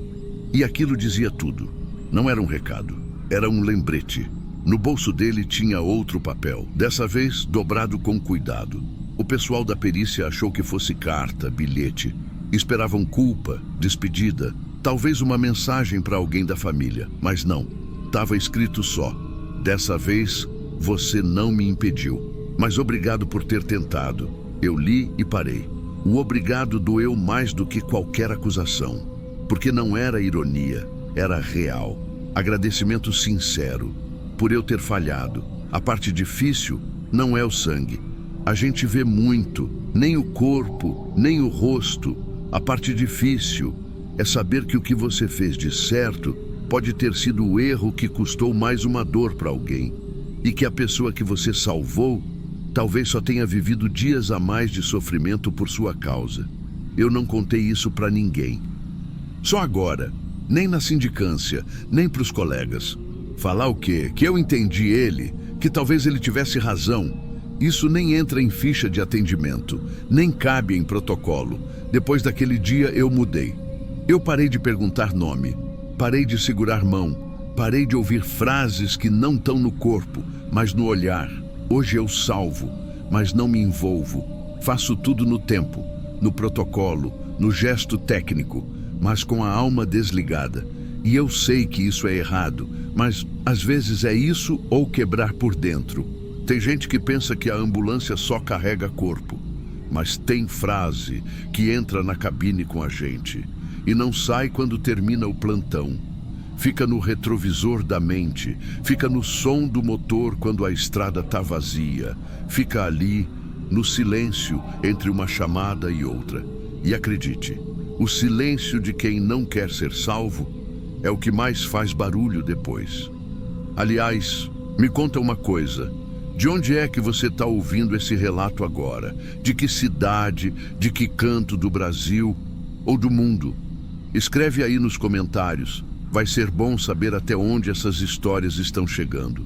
Speaker 1: E aquilo dizia tudo. Não era um recado, era um lembrete. No bolso dele tinha outro papel, dessa vez dobrado com cuidado. O pessoal da perícia achou que fosse carta, bilhete. Esperavam culpa, despedida, talvez uma mensagem para alguém da família. Mas não, estava escrito só: dessa vez, você não me impediu. Mas obrigado por ter tentado. Eu li e parei. O obrigado doeu mais do que qualquer acusação. Porque não era ironia, era real. Agradecimento sincero. Por eu ter falhado. A parte difícil não é o sangue. A gente vê muito, nem o corpo, nem o rosto. A parte difícil é saber que o que você fez de certo pode ter sido o erro que custou mais uma dor para alguém. E que a pessoa que você salvou talvez só tenha vivido dias a mais de sofrimento por sua causa. Eu não contei isso para ninguém. Só agora, nem na sindicância, nem para os colegas. Falar o quê? Que eu entendi ele, que talvez ele tivesse razão. Isso nem entra em ficha de atendimento, nem cabe em protocolo. Depois daquele dia eu mudei. Eu parei de perguntar nome, parei de segurar mão, parei de ouvir frases que não estão no corpo, mas no olhar. Hoje eu salvo, mas não me envolvo. Faço tudo no tempo, no protocolo, no gesto técnico, mas com a alma desligada. E eu sei que isso é errado, mas às vezes é isso ou quebrar por dentro. Tem gente que pensa que a ambulância só carrega corpo, mas tem frase que entra na cabine com a gente e não sai quando termina o plantão. Fica no retrovisor da mente, fica no som do motor quando a estrada está vazia, fica ali, no silêncio entre uma chamada e outra. E acredite, o silêncio de quem não quer ser salvo é o que mais faz barulho depois. Aliás, me conta uma coisa, de onde é que você está ouvindo esse relato agora? De que cidade, de que canto do Brasil ou do mundo? Escreve aí nos comentários. Vai ser bom saber até onde essas histórias estão chegando.